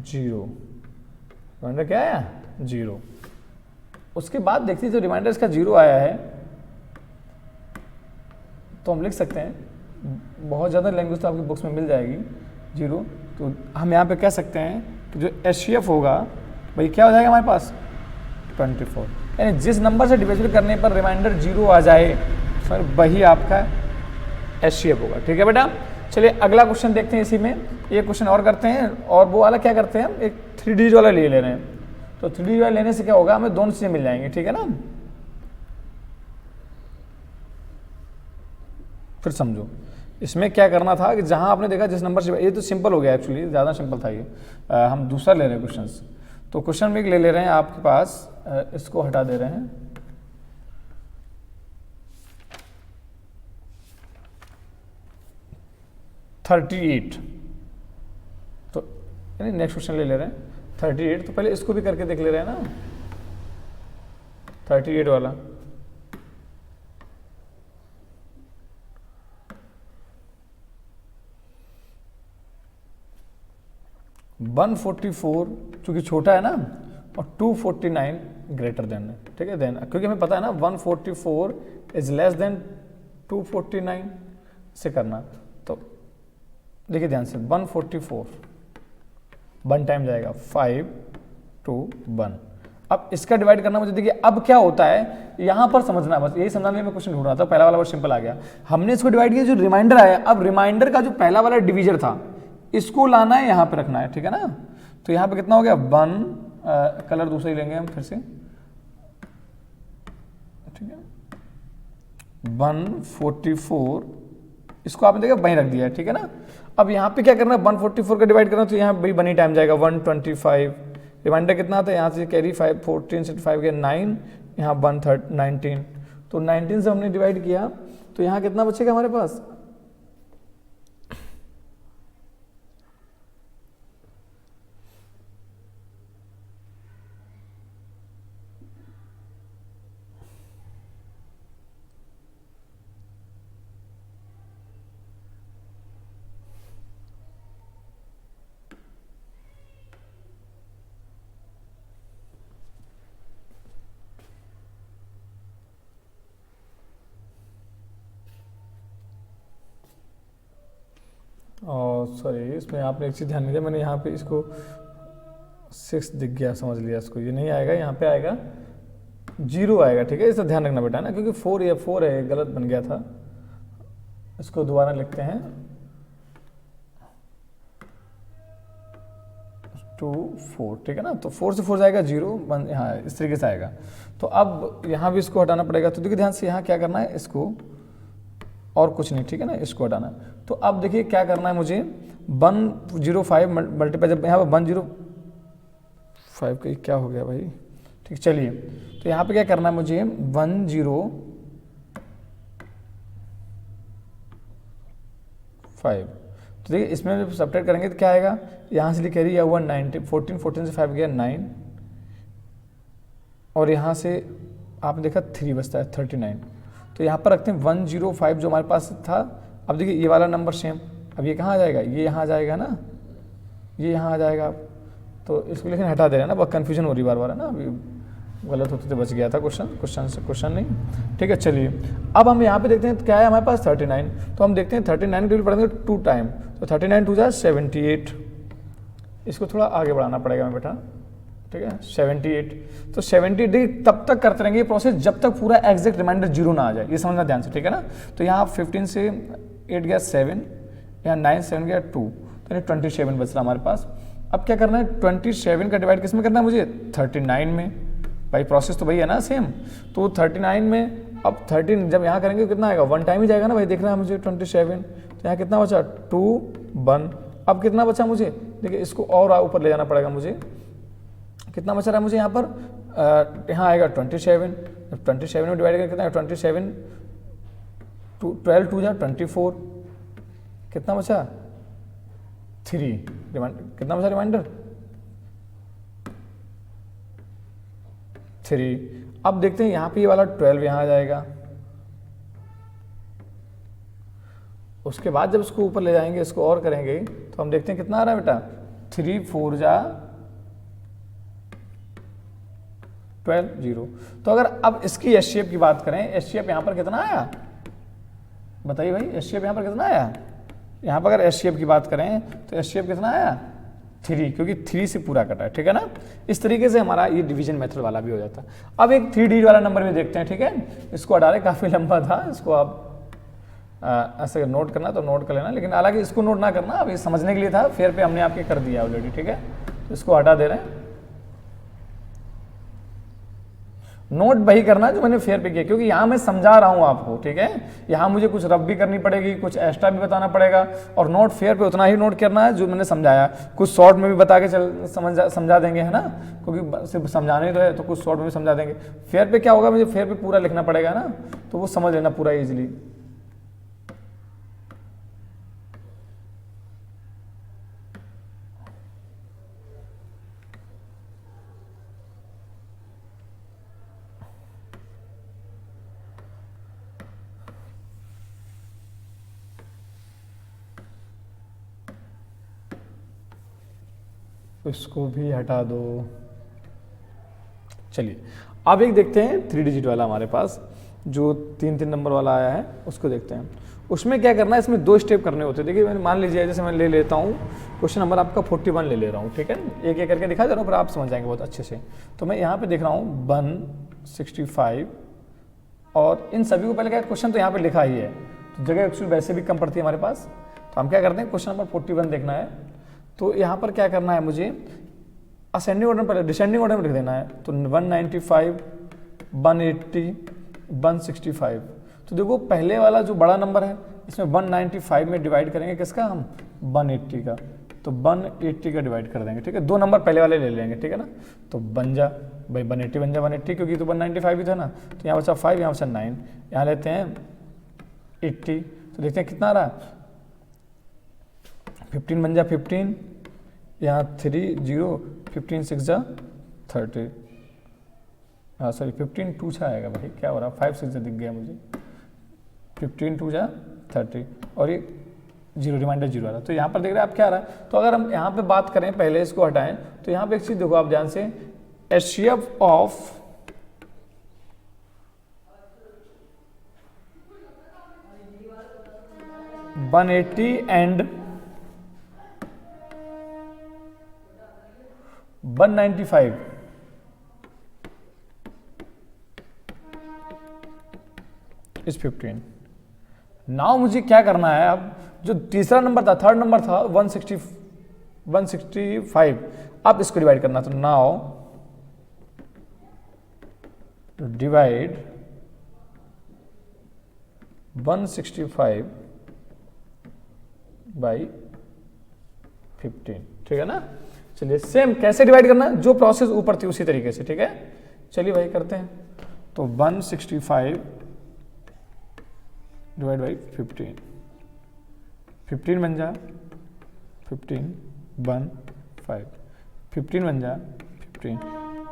0। Reminder क्या आया 0। उसके बाद देखते हैं जो रिमाइंडर इसका 0 आया है तो हम लिख सकते हैं, बहुत ज़्यादा लैंग्वेज तो आपकी बुक्स में मिल जाएगी 0। तो हम यहाँ पे कह सकते हैं कि जो एचसीएफ होगा भाई क्या हो जाएगा हमारे पास 24, यानी जिस नंबर से डिविजन करने पर रिमाइंडर 0 आ जाए फिर वही आपका एचसीएफ होगा, ठीक है बेटा। चलिए अगला क्वेश्चन देखते हैं, इसी में एक क्वेश्चन और करते हैं। और वो वाला क्या करते हैं, हम एक 3 डिजिट वाला ले रहे हैं। तो 3 डिजिट वाला लेने से क्या होगा, हमें दोनों चीज़ें मिल जाएंगी, ठीक है ना। फिर समझो इसमें क्या करना था कि जहां आपने देखा जिस नंबर से, ये तो सिंपल हो गया एक्चुअली, ज़्यादा सिंपल था ये। हम दूसरा ले रहे हैं क्वेश्चन। तो क्वेश्चन में ले रहे हैं आपके पास, इसको हटा दे रहे हैं। तो यानी नेक्स्ट क्वेश्चन ले रहे हैं 38। तो पहले इसको भी करके देख ले रहे हैं ना, 38 वाला। वन 44 चूंकि छोटा है ना, और 249 ग्रेटर देन है, ठीक है। देन क्योंकि हमें पता है ना 144 इज लेस देन 249 से करना। तो देखिए ध्यान से 144 1 टाइम जाएगा 5 2 1। अब इसका डिवाइड करना मुझे, देखिए अब क्या होता है यहां पर समझना, बस यही समझाने में क्वेश्चन ढूंढ रहा था। पहला वाला बहुत सिंपल आ गया, हमने इसको डिवाइड किया, जो रिमाइंडर आया, अब रिमाइंडर का जो पहला वाला डिवीजर था इसको लाना है, यहां पे रखना है, ठीक है ना। तो यहां पे कितना हो गया 1, कलर दूसरा ही लेंगे हम फिर से, ठीक है। 144 इसको आपने देखा वहीं रख दिया है, ठीक है ना। अब यहाँ पे क्या करना है 144 का डिवाइड करना, तो यहाँ भाई बनी टाइम जाएगा 125। रिमाइंडर कितना था, यहाँ से कैरी 5 14 से 5 के 9, यहाँ 1 19। तो 19 से हमने डिवाइड किया तो यहाँ कितना बचेगा हमारे पास, और सॉरी इसमें आपने एक चीज़ ध्यान नहीं दिया, मैंने यहाँ पे इसको 6 दिख गया, समझ लिया इसको, ये नहीं आएगा, यहाँ पे आएगा 0 आएगा, ठीक है। इसका ध्यान रखना बेटा ना, क्योंकि 4 या 4 है, गलत बन गया था। इसको दोबारा लिखते हैं 2 4, ठीक है ना। तो 4 से 4 जाएगा 0, हाँ इस तरीके से आएगा। तो अब यहाँ भी इसको हटाना पड़ेगा। तो देखिए ध्यान से यहाँ क्या करना है, इसको और कुछ नहीं, ठीक है ना, इसको हटाना। तो अब देखिए क्या करना है मुझे, 105 मल्टीप्लाई, जब यहाँ पर 105 का क्या हो गया भाई, ठीक, चलिए। तो यहाँ पे क्या करना है मुझे, 105, तो देखिए इसमें जब सब्ट्रैक्ट करेंगे तो क्या आएगा, यहाँ से कैरी किया हुआ 90, 14 से 5 गया 9, और यहाँ से आपने देखा 3 बचता है 39। तो यहाँ पर रखते हैं 105 जो हमारे पास था। अब देखिए ये वाला नंबर सेम, अब ये कहाँ आ जाएगा, ये यहाँ आ जाएगा ना, ये यहाँ आ जाएगा। तो इसको लेकिन हटा दे रहे हैं ना, बहुत कन्फ्यूजन हो रही बार बार है ना, अभी गलत होते तो बच गया था क्वेश्चन नहीं, ठीक है। चलिए अब हम यहाँ पे देखते हैं क्या है हमारे पास 39, तो हम देखते हैं 39 टेबल पढ़ेंगे 2 टाइम, तो 39 2 जा 78, इसको थोड़ा आगे बढ़ाना पड़ेगा हमें बेटा, ठीक है, 78। तो 78 तब तक करते रहेंगे ये प्रोसेस जब तक पूरा एग्जैक्ट रिमाइंडर 0 ना आ जाए, ये समझना ध्यान से, ठीक है ना। तो यहाँ 15 से 8 गया 7, यहाँ 9 7 गया 2, तो 27 बच रहा हमारे पास। अब क्या करना है, 27 का डिवाइड किस में करना है मुझे, 39 में, भाई प्रोसेस तो वही है ना सेम। तो 39 में अब 13 जब यहाँ करेंगे कितना आएगा, 1 टाइम ही जाएगा ना भाई, देखना है मुझे 27, तो यहाँ कितना बचा 2 1, अब कितना बचा मुझे, देखिए इसको और ऊपर ले जाना पड़ेगा मुझे, कितना बच रहा है मुझे यहाँ पर, यहाँ आएगा 27, जब 27 में डिवाइड करके कितना है 27, 12 2 जा 24, कितना बचा 3, कितना बचा रिमाइंडर 3। अब देखते हैं यहाँ पे ये वाला 12 यहाँ आ जाएगा, उसके बाद जब इसको ऊपर ले जाएंगे, इसको और करेंगे, तो हम देखते हैं कितना आ रहा है बेटा, 3 4 जा 12 0। तो अगर अब इसकी एस शेप की बात करें, एस शेप यहाँ पर कितना आया, बताइए भाई, एस शेप यहाँ पर कितना आया, यहाँ पर अगर एस शेप की बात करें तो एस शेप कितना आया 3, क्योंकि 3 से पूरा कटा है, ठीक है ना। इस तरीके से हमारा ये डिवीजन मेथड वाला भी हो जाता है। अब एक 3 डिजिट वाला नंबर भी देखते हैं, ठीक है, इसको हटा रहे, काफ़ी लंबा था, इसको आप ऐसे नोट करना तो नोट कर लेना, लेकिन हालांकि इसको नोट ना करना, अब ये समझने के लिए था, फेयर पे हमने आपके कर दिया ऑलरेडी, ठीक है। तो इसको हटा दे रहे हैं, नोट वही करना जो मैंने फेयर पे किया, क्योंकि यहाँ मैं समझा रहा हूँ आपको, ठीक है, यहाँ मुझे कुछ रफ भी करनी पड़ेगी, कुछ एक्स्ट्रा भी बताना पड़ेगा, और नोट फेयर पे उतना ही नोट करना है जो मैंने समझाया, कुछ शॉर्ट में भी बता के समझा देंगे, है ना, क्योंकि सिर्फ समझाने तो है, तो कुछ शॉर्ट में भी समझा देंगे। फेयर पे क्या होगा, मुझे फेयर पे पूरा लिखना पड़ेगा ना, तो वो समझ लेना पूरा ईजिली। इसको भी हटा दो। चलिए अब एक देखते हैं 3 डिजिट वाला हमारे पास जो 3 नंबर वाला आया है, उसको देखते हैं। उसमें क्या करना है, इसमें 2 स्टेप करने होते हैं। देखिए मैंने मान लीजिए जैसे मैं ले लेता हूँ क्वेश्चन नंबर आपका 41 ले रहा हूँ, ठीक है, एक एक करके दिखा दे रहा हूँ, पर आप समझ जाएंगे बहुत अच्छे से। तो मैं यहाँ पे देख रहा हूँ 165, और इन सभी को पहले क्या क्वेश्चन तो यहाँ पे लिखा ही है, तो जगह एक्चुअली वैसे भी कम पड़ती है हमारे पास। तो हम क्या करते हैं, क्वेश्चन नंबर 41 देखना है, तो यहाँ पर क्या करना है मुझे, असेंडिंग ऑर्डर में पहले डिसेंडिंग ऑर्डर में लिख देना है। तो 195, 180, 165। तो देखो पहले वाला जो बड़ा नंबर है इसमें 195 में डिवाइड करेंगे किसका हम, 180 का, तो 180 का डिवाइड कर देंगे, ठीक है। 2 नंबर पहले वाले ले लेंगे, ठीक है ना। तो बन जा भाई 180 बन जा 180, क्योंकि तो 195 ही था ना, तो यहाँ बचा 5, यहाँ बचा 9, यहाँ लेते हैं 80, तो देखते हैं कितना आ रहा है, 15 बन जा 15, यहाँ 3 0, 15 6 जा 30, हाँ सॉरी 15 2 छा आएगा भाई, क्या हो रहा है, 5 6 दिख गया मुझे, 15 2 जा 30, और ये 0 रिमाइंडर 0 आ रहा है। तो यहाँ पर देख रहे हैं आप क्या आ रहा है। तो अगर हम यहाँ पे बात करें, पहले इसको हटाएं, तो यहाँ पे एक चीज देखो आप ध्यान से, HCF of $180 and 195 is 15। Now मुझे क्या करना है, अब जो तीसरा नंबर था, थर्ड नंबर था 165, अब इसको डिवाइड करना। तो नाउ डिवाइड 165 बाई 15, ठीक है ना। चलिए सेम कैसे डिवाइड करना, जो प्रोसेस ऊपर थी उसी तरीके से, ठीक है। चलिए भाई करते हैं। तो 165 डिवाइड बाई 15, 15 बन जा 15 1 5, 15 बन जा 15,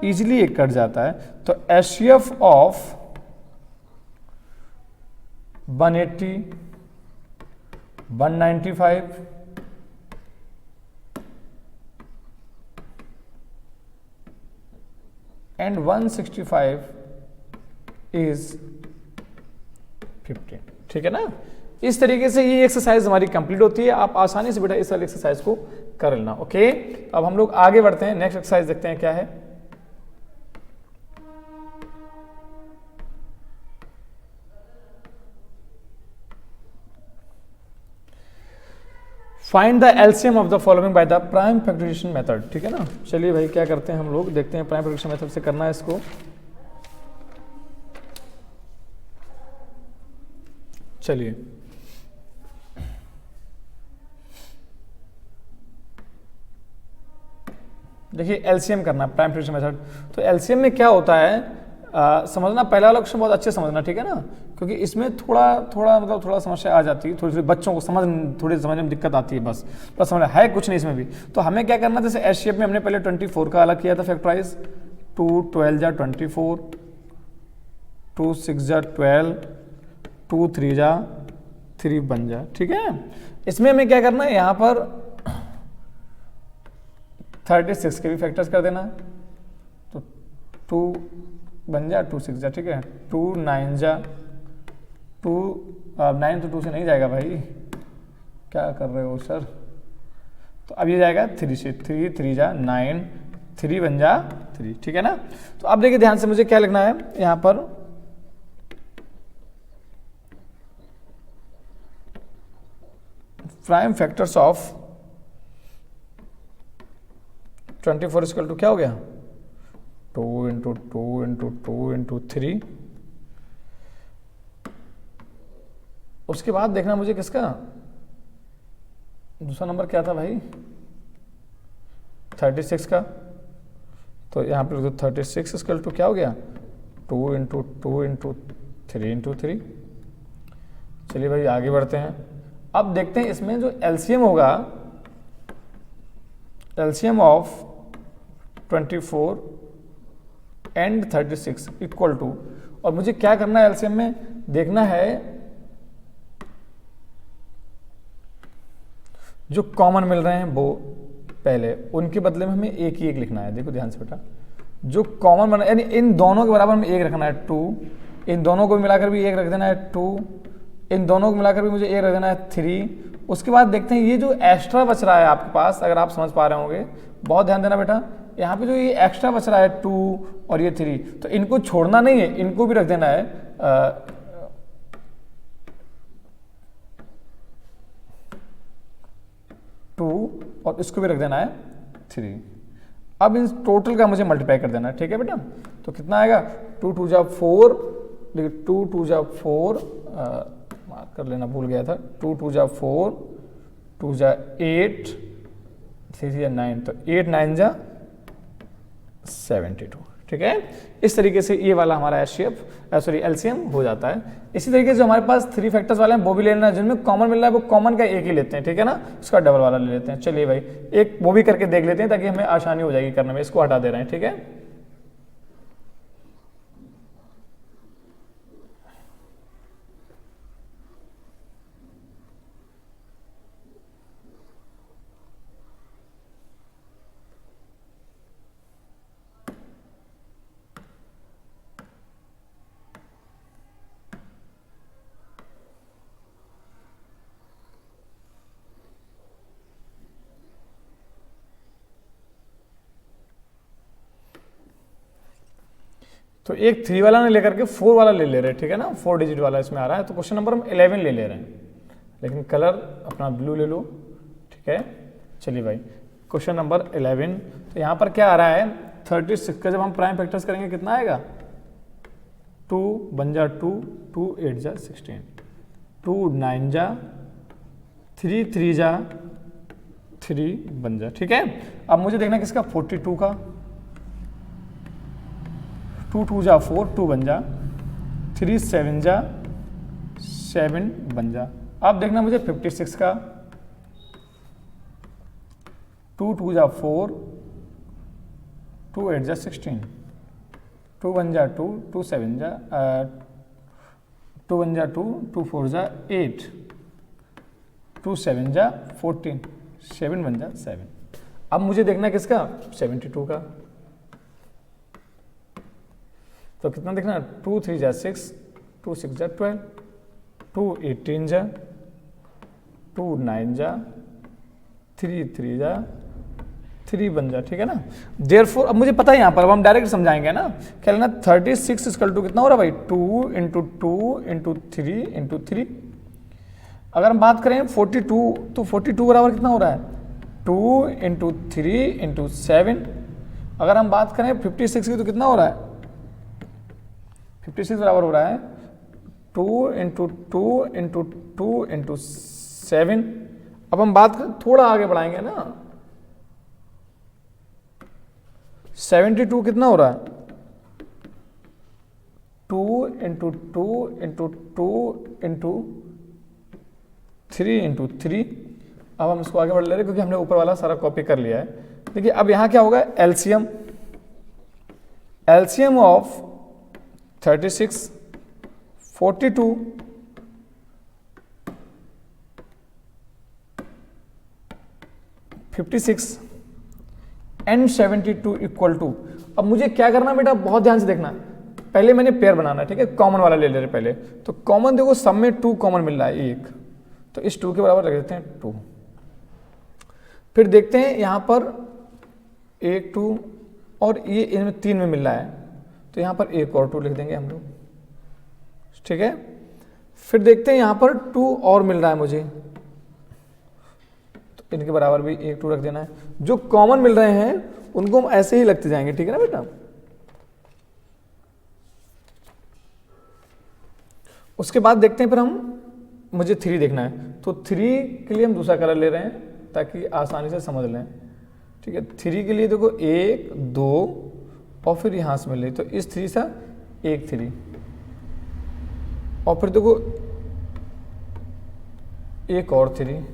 इजिली एक कट जाता है। तो HCF ऑफ 180, 195 एंड 165 इज 15, ठीक है ना। इस तरीके से ये एक्सरसाइज हमारी कंप्लीट होती है। आप आसानी से बेटा इस वाली एक्सरसाइज को कर लेना, ओके। अब हम लोग आगे बढ़ते हैं, नेक्स्ट एक्सरसाइज देखते हैं क्या है। Find the LCM of the following by the prime factorisation method, ठीक है ना। चलिए भाई क्या करते हैं हम लोग, देखते हैं प्राइम फैक्टराइजेशन मेथड से करना है इसको। चलिए देखिए एलसीएम करना है प्राइम फैक्टराइजेशन मेथड। तो एलसीएम में क्या होता है समझना, पहला वाला क्वेश्चन बहुत अच्छे समझना, ठीक है ना, क्योंकि इसमें थोड़ा समस्या आ जाती है, थोड़ी बच्चों को समझने में दिक्कत आती है, बस समझना है कुछ नहीं इसमें भी। तो हमें क्या करना, जैसे एस शेप में हमने पहले 24 का अलग किया था फैक्टराइज, 2 12 जा 24, 2 6 जा 12, 2 3 जा 3 बन जा, ठीक है। इसमें हमें क्या करना है, यहाँ पर 36 के भी फैक्टर्स कर देना, तो 2 बन जा 2 6 जा, ठीक है, 2 9 जा 2, 9 तो 2 से नहीं जाएगा भाई, क्या कर रहे हो सर। तो अब ये जाएगा 3 से, 3 3 जा 9, 3 बन जा 3, ठीक है ना। तो अब देखिए ध्यान से मुझे क्या लिखना है यहाँ पर, prime factors of 24 equal to क्या हो गया, 2 इंटू 2 इंटू 2 इंटू 3। उसके बाद देखना मुझे किसका दूसरा नंबर क्या था भाई, 36 का। तो यहाँ पे 36 इक्वल टू क्या हो गया, 2 इंटू 2 इंटू 3 इंटू 3। चलिए भाई आगे बढ़ते हैं। अब देखते हैं इसमें जो एलसीएम होगा, LCM of 24 and 36 equal to, और मुझे क्या करना है एलसीएम में, देखना है जो कॉमन मिल रहे हैं वो पहले, उनके बदले में हमें एक ही एक लिखना है। देखो ध्यान से बेटा, जो कॉमन बना यानी इन दोनों के बराबर में एक रखना है 2, इन दोनों को मिलाकर भी एक रख देना है 2, इन दोनों को मिलाकर भी मुझे एक रख देना है 3। उसके बाद देखते हैं ये जो एक्स्ट्रा बच रहा है आपके पास, अगर आप समझ पा रहे होंगे, बहुत ध्यान देना बेटा, यहाँ पे जो ये एक्स्ट्रा बच रहा है 2 और ये 3, तो इनको छोड़ना नहीं है, इनको भी रख देना है 2 और इसको भी रख देना है 3। अब इन टोटल का मुझे मल्टीप्लाई कर देना है, ठीक है बेटा। तो कितना आएगा, 2 2 जा 4, देखिए 2 2 जा 4, मार्क कर लेना भूल गया था, 2 2 जा 4, 2 जा 8, 3 जा 9, तो 8 9 जा 72, ठीक है। इस तरीके से ये वाला हमारा एलसीएम हो जाता है। इसी तरीके से हमारे पास 3 फैक्टर्स वाले हैं वो भी ले लेना, जिनमें कॉमन मिल रहा है वो कॉमन का एक ही लेते हैं, ठीक है ना, उसका डबल वाला ले लेते हैं। चलिए भाई एक वो भी करके देख लेते हैं ताकि हमें आसानी हो जाएगी करने में। इसको हटा दे रहे हैं, ठीक है। तो एक 3 वाला ने लेकर के 4 वाला ले ले रहे हैं, ठीक है ना, 4 डिजिट वाला इसमें आ रहा है। तो क्वेश्चन नंबर हम 11 ले ले रहे हैं, लेकिन कलर अपना ब्लू ले लो, ठीक है। चलिए भाई क्वेश्चन नंबर 11, तो यहाँ पर क्या आ रहा है, 36 का जब हम प्राइम फैक्टर्स करेंगे कितना आएगा, 2 बन जा 2, 2 8 जा 16, 2 9 जा, 3 3 जा, 3 बन जा। ठीक है, अब मुझे देखना किसका 42 का, 2 2 जा 4, 2 बन जा, 3 7 जा, 7 बन जा। अब देखना मुझे 56 का, 2 2 जा 4, 2 8 जा 16, 2 1 जा 2, 2 7 जा 2 1 जा 2, 2 4 जा 8, 2 7 जा 14, 7 1 जा 7। अब मुझे देखना किसका 72 का, तो कितना देखना 2 3 जा 6, 2 6 जा 12, 2 18 जा, 2 9 जा, 3 3 जा, 3 बन जा। ठीक है ना, देयरफॉर अब मुझे पता है यहाँ पर, अब हम डायरेक्ट समझाएंगे ना, क्या लेना 36 इक्वल टू कितना हो रहा है भाई 2 इंटू 2 इंटू 3 इंटू 3। अगर हम बात करें 42, तो 42 बराबर कितना हो रहा है 2 इंटू 3 इंटू 7। अगर हम बात करें 56 की तो कितना हो रहा है 56 बराबर हो रहा है 2 इंटू 2 इंटू 2 इंटू 7। अब हम बात करें, थोड़ा आगे बढ़ाएंगे ना, 72 कितना हो रहा है 2 इंटू 2 इंटू 2 इंटू 3 इंटू 3। अब हम इसको आगे बढ़ ले रहे हैं क्योंकि हमने ऊपर वाला सारा कॉपी कर लिया है। देखिए अब यहाँ क्या होगा LCM, LCM of 36, 42, 56 and 72 equal to. अब मुझे क्या करना बेटा, बहुत ध्यान से देखना, पहले मैंने पेयर बनाना है। ठीक है, कॉमन वाला ले ले रहे पहले, तो कॉमन देखो सब में 2 कॉमन मिल रहा है 1, तो इस 2 के बराबर रख देते हैं 2। फिर देखते हैं यहाँ पर 1 2 और ये इनमें 3 में मिल रहा है, तो यहाँ पर 1 और 2 लिख देंगे हम लोग। ठीक है, फिर देखते हैं यहाँ पर 2 और मिल रहा है मुझे, तो इनके बराबर भी 1 2 रख देना है। जो कॉमन मिल रहे हैं उनको हम ऐसे ही लगते जाएंगे। ठीक है ना बेटा, उसके बाद देखते हैं फिर हम, मुझे 3 देखना है, तो 3 के लिए हम दूसरा कलर ले रहे हैं ताकि आसानी से समझ लें। ठीक है, 3 के लिए देखो 1 2 और फिर यहाँ से मिल रही, तो इस 3 से 1 3 और फिर देखो एक और 3,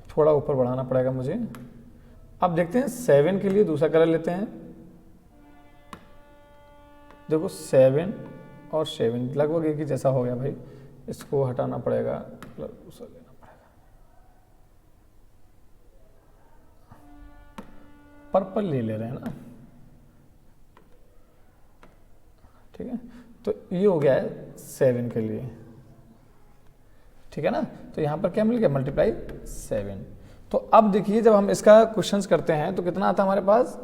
थोड़ा ऊपर बढ़ाना पड़ेगा मुझे। अब देखते हैं 7 के लिए दूसरा कलर लेते हैं। देखो 7 और 7 लगभग एक ही जैसा हो गया भाई, इसको हटाना पड़ेगा, दूसरा लेना पड़ेगा। पर्पल ले रहे हैं ना, ठीक है, तो ये हो गया है 7 के लिए। ठीक है ना, तो यहां पर क्या मिल गया मल्टीप्लाई 7। तो अब देखिए जब हम इसका क्वेश्चंस करते हैं तो कितना आता है हमारे पास,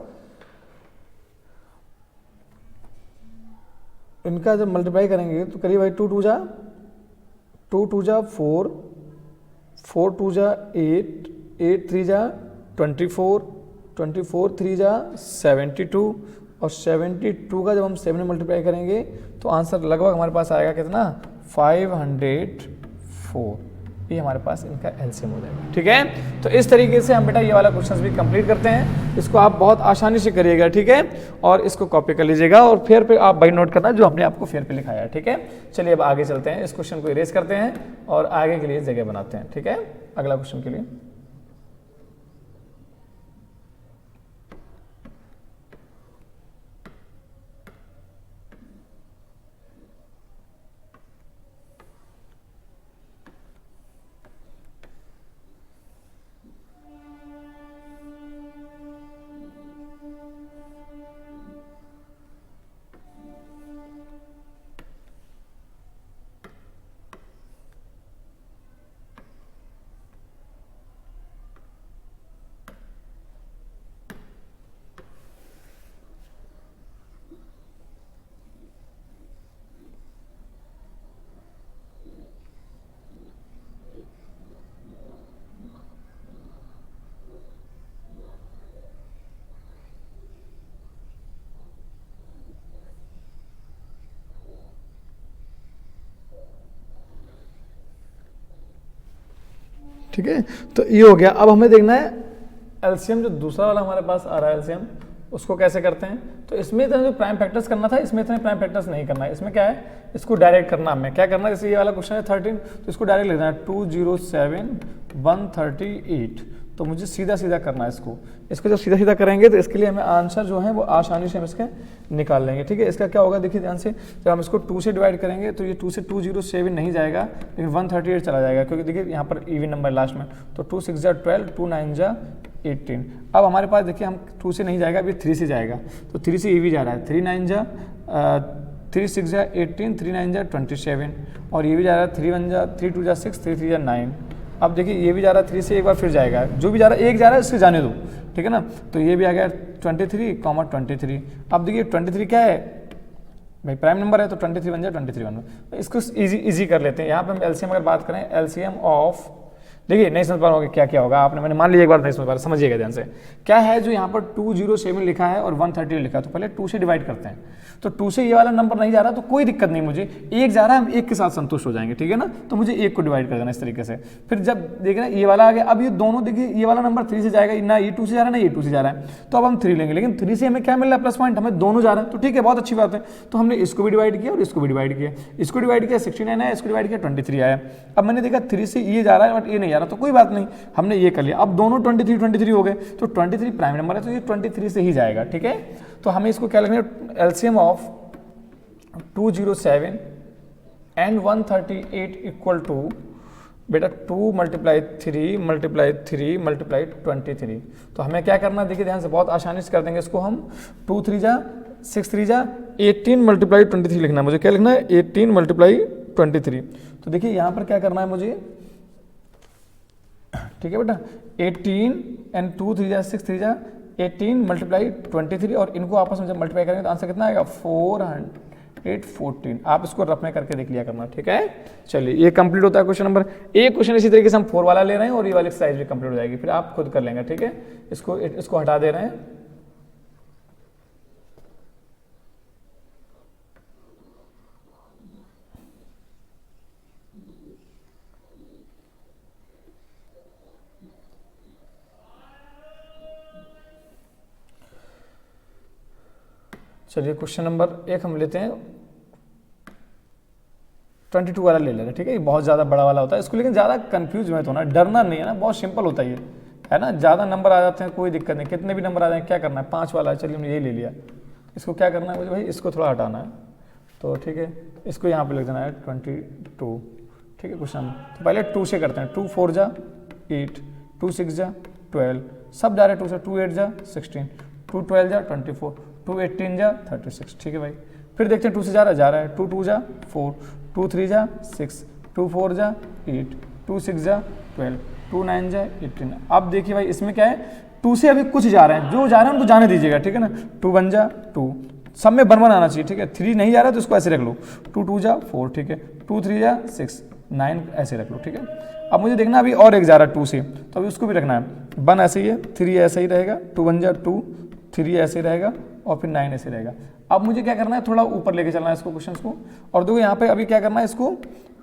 इनका जब मल्टीप्लाई करेंगे तो करिए भाई 2 2 जा 4, 4 2 जा 8, 8 3 जा 24, 24 3 जा 72 और 72 का जब हम 7 में मल्टीप्लाई करेंगे तो आंसर लगभग हमारे पास आएगा कितना 504। ये हमारे पास इनका एलसीएम हो जाएगा। ठीक है, तो इस तरीके से हम बेटा ये वाला क्वेश्चन भी कंप्लीट करते हैं। इसको आप बहुत आसानी से करिएगा। ठीक है, और इसको कॉपी कर लीजिएगा और फेयर पे आप भाई नोट करना जो हमने आपको फेयर पे लिखाया है। ठीक है, चलिए अब आगे चलते हैं, इस क्वेश्चन को इरेज करते हैं और आगे के लिए जगह बनाते हैं। ठीक है, अगला क्वेश्चन के लिए ठीक है, तो ये हो गया। अब हमें देखना है एलसीएम, जो दूसरा वाला हमारे पास आ रहा है एलसीएम, उसको कैसे करते हैं। तो इसमें इतने जो प्राइम फैक्टर्स करना था, इसमें इतने प्राइम फैक्टर्स नहीं करना है। इसमें क्या है, इसको डायरेक्ट करना हमें क्या करना है, जैसे ये वाला क्वेश्चन है 13, तो इसको डायरेक्ट लिखना है 207 138। तो मुझे सीधा सीधा करना है इसको जब सीधा सीधा करेंगे तो इसके लिए हमें आंसर जो है वो आसानी से हम इसके निकाल लेंगे। ठीक है, इसका क्या होगा देखिए ध्यान से, जब हम इसको 2 से डिवाइड करेंगे तो ये 2 से 207 नहीं जाएगा, लेकिन 138 चला जाएगा, क्योंकि देखिए यहाँ पर इवन नंबर लास्ट में। तो 2 6 जा 12, 2 9 जा 18। अब हमारे पास देखिए हम 2 से नहीं जाएगा, अभी 3 से जाएगा, तो 3 से ये भी जा रहा है, 3 9 जा 3 6 जा 18, 3 9 जा 27, और ये भी जा रहा है 3 1 जा 3 2 जा 6, 3 3 जा 9। अब देखिए ये भी जा रहा है 3 से, एक बार फिर जाएगा, जो भी जा रहा है एक जा रहा है इससे जाने दो, ठीक है ना। तो ये भी आ गया 23, 23। अब देखिए 23 क्या है भाई, प्राइम नंबर है, तो 23 बन जाए 23 बन जाए। इसको इजी कर लेते हैं। यहाँ पे हम एलसीएम अगर बात करें, एलसीएम ऑफ, देखिए नहीं समझ पा रहा क्या क्या होगा आपने, मैंने मान लिया एक बार नहीं समझ पा रहा, समझिएगा ध्यान से। क्या है जो यहाँ पर 207 लिखा है और 130 लिखा है, तो पहले 2 से डिवाइड करते हैं। तो 2 से ये वाला नंबर नहीं जा रहा तो कोई दिक्कत नहीं, मुझे एक जा रहा है, हम एक के साथ संतुष्ट हो जाएंगे, ठीक है ना। तो मुझे एक को डिवाइड कर देना इस तरीके से। फिर जब देखना ये वाला आ गया, अब ये दोनों देखिए, ये वाला नंबर 3 से जाएगा, ना ये 2 से जा रहा है ना ये 2 से जा रहा है, तो अब हम 3 लेंगे, लेकिन 3 से हमें क्या मिल रहा है, प्लस पॉइंट, हमें दोनों जा रहे हैं, तो ठीक है, बहुत अच्छी बात है। तो हमने इसको भी डिवाइड किया और इसको भी डिवाइड किया, इसको डिवाइड किया 69 आया, इसको डिवाइड किया 23 आया। अब मैंने देखा 3 से ये जा रहा है बट ये नहीं जा रहा, तो कोई बात नहीं, हमने ये कर लिया। अब दोनों 23 हो गए, तो 23 प्राइम नंबर है, तो ये 23 से ही जाएगा, ठीक है। तो हमें इसको क्या लिखना है, LCM of 207 and 138 equal to बेटा 2 × 3 × 3 × 23। तो हमें क्या करना है, देखिए ध्यान से, बहुत आसानी से कर देंगे इसको हम। 2 3 जा 6 3 जा 18 × 23 लिखना है मुझे, क्या लिखना है, 18 × 23। तो देखिए यहाँ पर क्या करना है मुझे, ठीक है बेटा, 18 एंड 2 3 जा 6 3 जा 18 × 23, और इनको आपस में जब मल्टीप्लाई करेंगे तो आंसर कितना आएगा, 414। आप इसको रफ में करके देख लिया करना, ठीक है। चलिए ये कंप्लीट होता है क्वेश्चन नंबर। एक क्वेश्चन इसी तरीके से हम 4 वाला ले रहे हैं और ये वाली एक्सरसाइज भी कंप्लीट हो जाएगी, फिर आप खुद कर लेंगे, ठीक है। इसको हटा दे रहे हैं। चलिए क्वेश्चन नंबर 1 हम लेते हैं, 22 वाला ले लेते हैं, ठीक है। ये बहुत ज़्यादा बड़ा वाला होता है इसको, लेकिन ज़्यादा कंफ्यूज मत होना, डरना नहीं है ना, बहुत सिंपल होता है ये, है ना। ज़्यादा नंबर आ जाते हैं कोई दिक्कत नहीं, कितने भी नंबर आ जाए, क्या करना है, 5 वाला है, चलिए हमने यही ले लिया। इसको क्या करना है मुझे भाई, इसको थोड़ा हटाना है, तो ठीक है, इसको यहाँ पर लिख देना है 22, ठीक है। क्वेश्चन तो पहले 2 से करते हैं, 2 4 जा 8, 2 6 जा 12, सब जा रहे हैं 2 से, 2 8 जा 16, 2 12 जा 24, 2 18 जा 36, ठीक है भाई। फिर देखते हैं 2 से जा रहा है, 2 2 जा 4, 2 3 जा 6, 2 4 जा 8, 2 6 जा 12, 2 9 जा 18। अब देखिए भाई इसमें क्या है, 2 से अभी कुछ जा रहे हैं, जो जा रहे हैं उनको जाने दीजिएगा, ठीक है ना। 2 1 जा 2, सब में 1 1 आना चाहिए, ठीक है। 3 नहीं जा रहा है तो इसको ऐसे रख लो, 2 2 जा 4, ठीक है, 2 3 जा 6 9 ऐसे रख लो, ठीक है। अब मुझे देखना अभी और एक जा रहा है 2 से, तो अभी उसको भी रखना है। 1 ऐसे ही है, 3 ऐसे ही रहेगा, 2 1 जा 2, 3 ऐसे रहेगा, और फिर 9 ऐसे रहेगा। अब मुझे क्या करना है, थोड़ा ऊपर लेके चलना है इसको, क्वेश्चन को, और देखो यहाँ पे अभी क्या करना है इसको,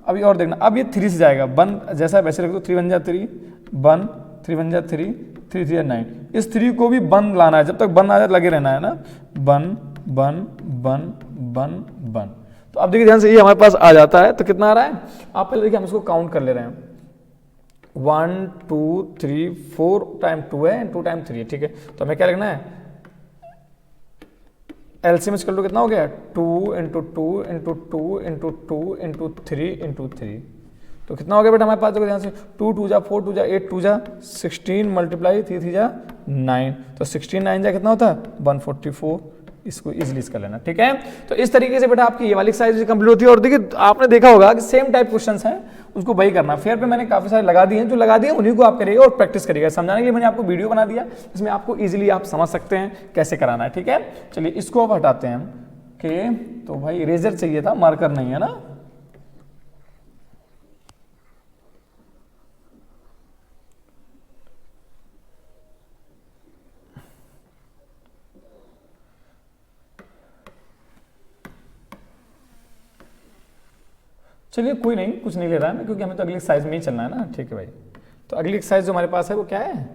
अभी और देखना, अब ये 3 से जाएगा, 1 जैसा वैसे रख दो, 3 1 जा 3 1, 3 1 जा 3, 3 3 जा 9, इस 3 को भी 1 लाना है, जब तक 1 आ जाए लगे रहना है ना, 1 1 1 1 1। तो अब देखिए ध्यान से, ये हमारे पास आ जाता है, तो कितना आ रहा है, आप पहले देखिए हम इसको काउंट कर ले रहे हैं, 1 2 3 4 टाइम 2 है, 2 टाइम 3 है, ठीक है। तो हमें क्या लिखना है, एलसीएम कर लो, कितना हो गया, 2 × 2 × 2 × 2 × 3 × 3, तो कितना हो गया बेटा हमारे पास, देखो ध्यान से, 2 2 जा 4, 2 जा 8, 2 जा 16 × 3 3 जा 9, तो 16 9 जा कितना होता है, 144। इसको इजीली कर लेना, ठीक है। तो इस तरीके से बेटा आपकी ये वाली एक्सरसाइज कंप्लीट होती है। और देखिए आपने देखा होगा कि सेम टाइप क्वेश्चंस हैं, उसको वही करना। फेयर पे मैंने काफी सारे लगा दिए हैं, जो लगा दिए उन्हीं को आप करिएगा और प्रैक्टिस करिएगा। समझाने के लिए मैंने आपको वीडियो बना दिया, इसमें आपको इजीली आप समझ सकते हैं कैसे कराना है, ठीक है। चलिए इसको अब हटाते हैं हम कि, तो भाई इरेजर चाहिए था, मार्कर नहीं है ना। चलिए कोई नहीं, कुछ नहीं ले रहा है मैं, क्योंकि हमें तो अगली साइज में ही चलना है ना, ठीक है भाई। तो अगली एक्सरसाइज जो हमारे पास है वो क्या है,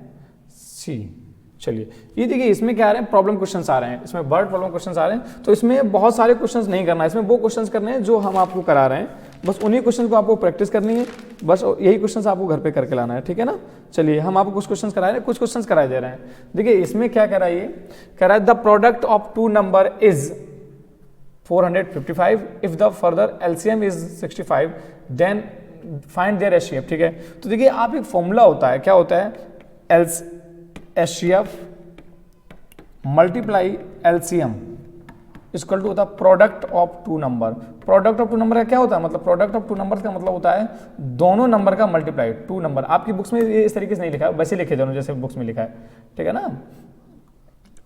सी। चलिए ये देखिए इसमें क्या आ रहे हैं, प्रॉब्लम क्वेश्चंस आ रहे हैं, इसमें वर्ड प्रॉब्लम क्वेश्चंस आ रहे हैं। तो इसमें बहुत सारे क्वेश्चंस नहीं करना है, इसमें वो क्वेश्चंस करने हैं जो हम आपको करा रहे हैं, बस उन्हीं क्वेश्चन को आपको प्रैक्टिस करनी है, बस यही क्वेश्चंस आपको घर पे करके लाना है, ठीक है ना। चलिए हम आपको कुछ क्वेश्चंस करा रहे हैं, कुछ क्वेश्चंस कराए दे रहे हैं। देखिए इसमें क्या करा है, कह रहा है the product of two number is 455 if the further LCM is 65 then find their HCF, ठीक है। तो देखिए आप एक फॉर्मूला होता है, क्या होता है, HCF multiply LCM equal to होता है product of two number. Product of two number का क्या होता है, मतलब प्रोडक्ट ऑफ टू नंबर का मतलब होता है दोनों नंबर का मल्टीप्लाई, टू नंबर। आपकी बुक्स में ये इस तरीके से नहीं लिखा है, वैसे लिखे दोनों जैसे बुक्स में लिखा है, ठीक है ना।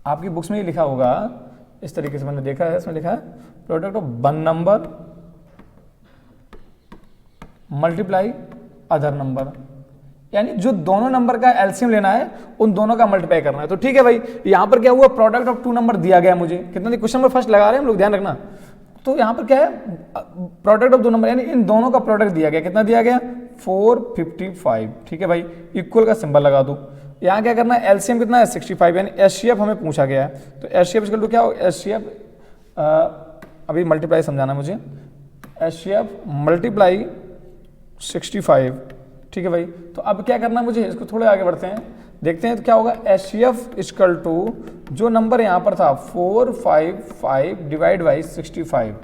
आपकी बुक्स में ये लिखा होगा इस तरीके से, मैंने देखा है, इसमें लिखा है product of one number multiply other number, यानी जो दोनों नंबर का एलसीएम लेना है उन दोनों का मल्टीप्लाई करना है। तो ठीक है भाई, यहां पर क्या हुआ, प्रोडक्ट ऑफ टू नंबर दिया गया मुझे, कितना क्वेश्चन नंबर फर्स्ट लगा रहे हैं हम लोग, ध्यान रखना। तो यहां पर क्या है, प्रोडक्ट ऑफ दो नंबर, यानी इन दोनों का प्रोडक्ट दिया गया, कितना दिया गया 455, ठीक है भाई, इक्वल का सिंबल लगा दो। यहाँ क्या करना है, एलसीएम कितना है 65, यानी एचसीएफ हमें पूछा गया है। तो एचसीएफ इक्वल टू क्या हो, एचसीएफ अभी मल्टीप्लाई समझाना मुझे, एचसीएफ मल्टीप्लाई 65, ठीक है भाई। तो अब क्या करना है मुझे, इसको थोड़े आगे बढ़ते हैं, देखते हैं तो क्या होगा, एचसीएफ इक्वल टू जो नंबर यहाँ पर था 455 डिवाइड बाई 65,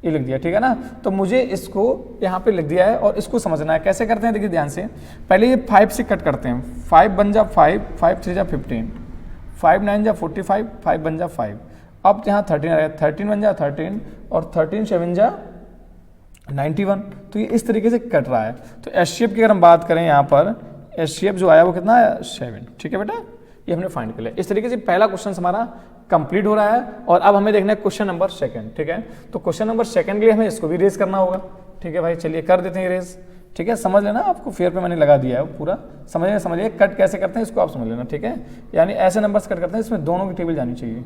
ये लिख दिया, ठीक है ना। तो मुझे इसको यहाँ पे लिख दिया है और इसको समझना है, कैसे करते हैं देखिए ध्यान से। पहले ये 5 से कट करते हैं, 5 बन जा 5, 5 3 जा 15, 5 9 जा 45, 5 बन जा 5। अब यहाँ 13 आया, 13 बन जा 13 और 13 7 जा 91। तो ये इस तरीके से कट रहा है। तो एचसीएफ की अगर हम बात करें यहाँ पर, एचसीएफ जो आया वो कितना है 7, ठीक है बेटा, ये हमने फाइंड कर लिया। इस तरीके से पहला क्वेश्चन हमारा कंप्लीट हो रहा है और अब हमें देखना है क्वेश्चन नंबर सेकंड, ठीक है। तो क्वेश्चन नंबर सेकंड के लिए हमें इसको भी रेज करना होगा, ठीक है भाई। चलिए कर देते हैं रेज, ठीक है, समझ लेना, आपको फेयर पे मैंने लगा दिया है पूरा, समझिए कट कैसे करते हैं इसको आप समझ लेना, ठीक है। यानी ऐसे नंबर्स कट करते हैं, इसमें दोनों की टेबल जानी चाहिए।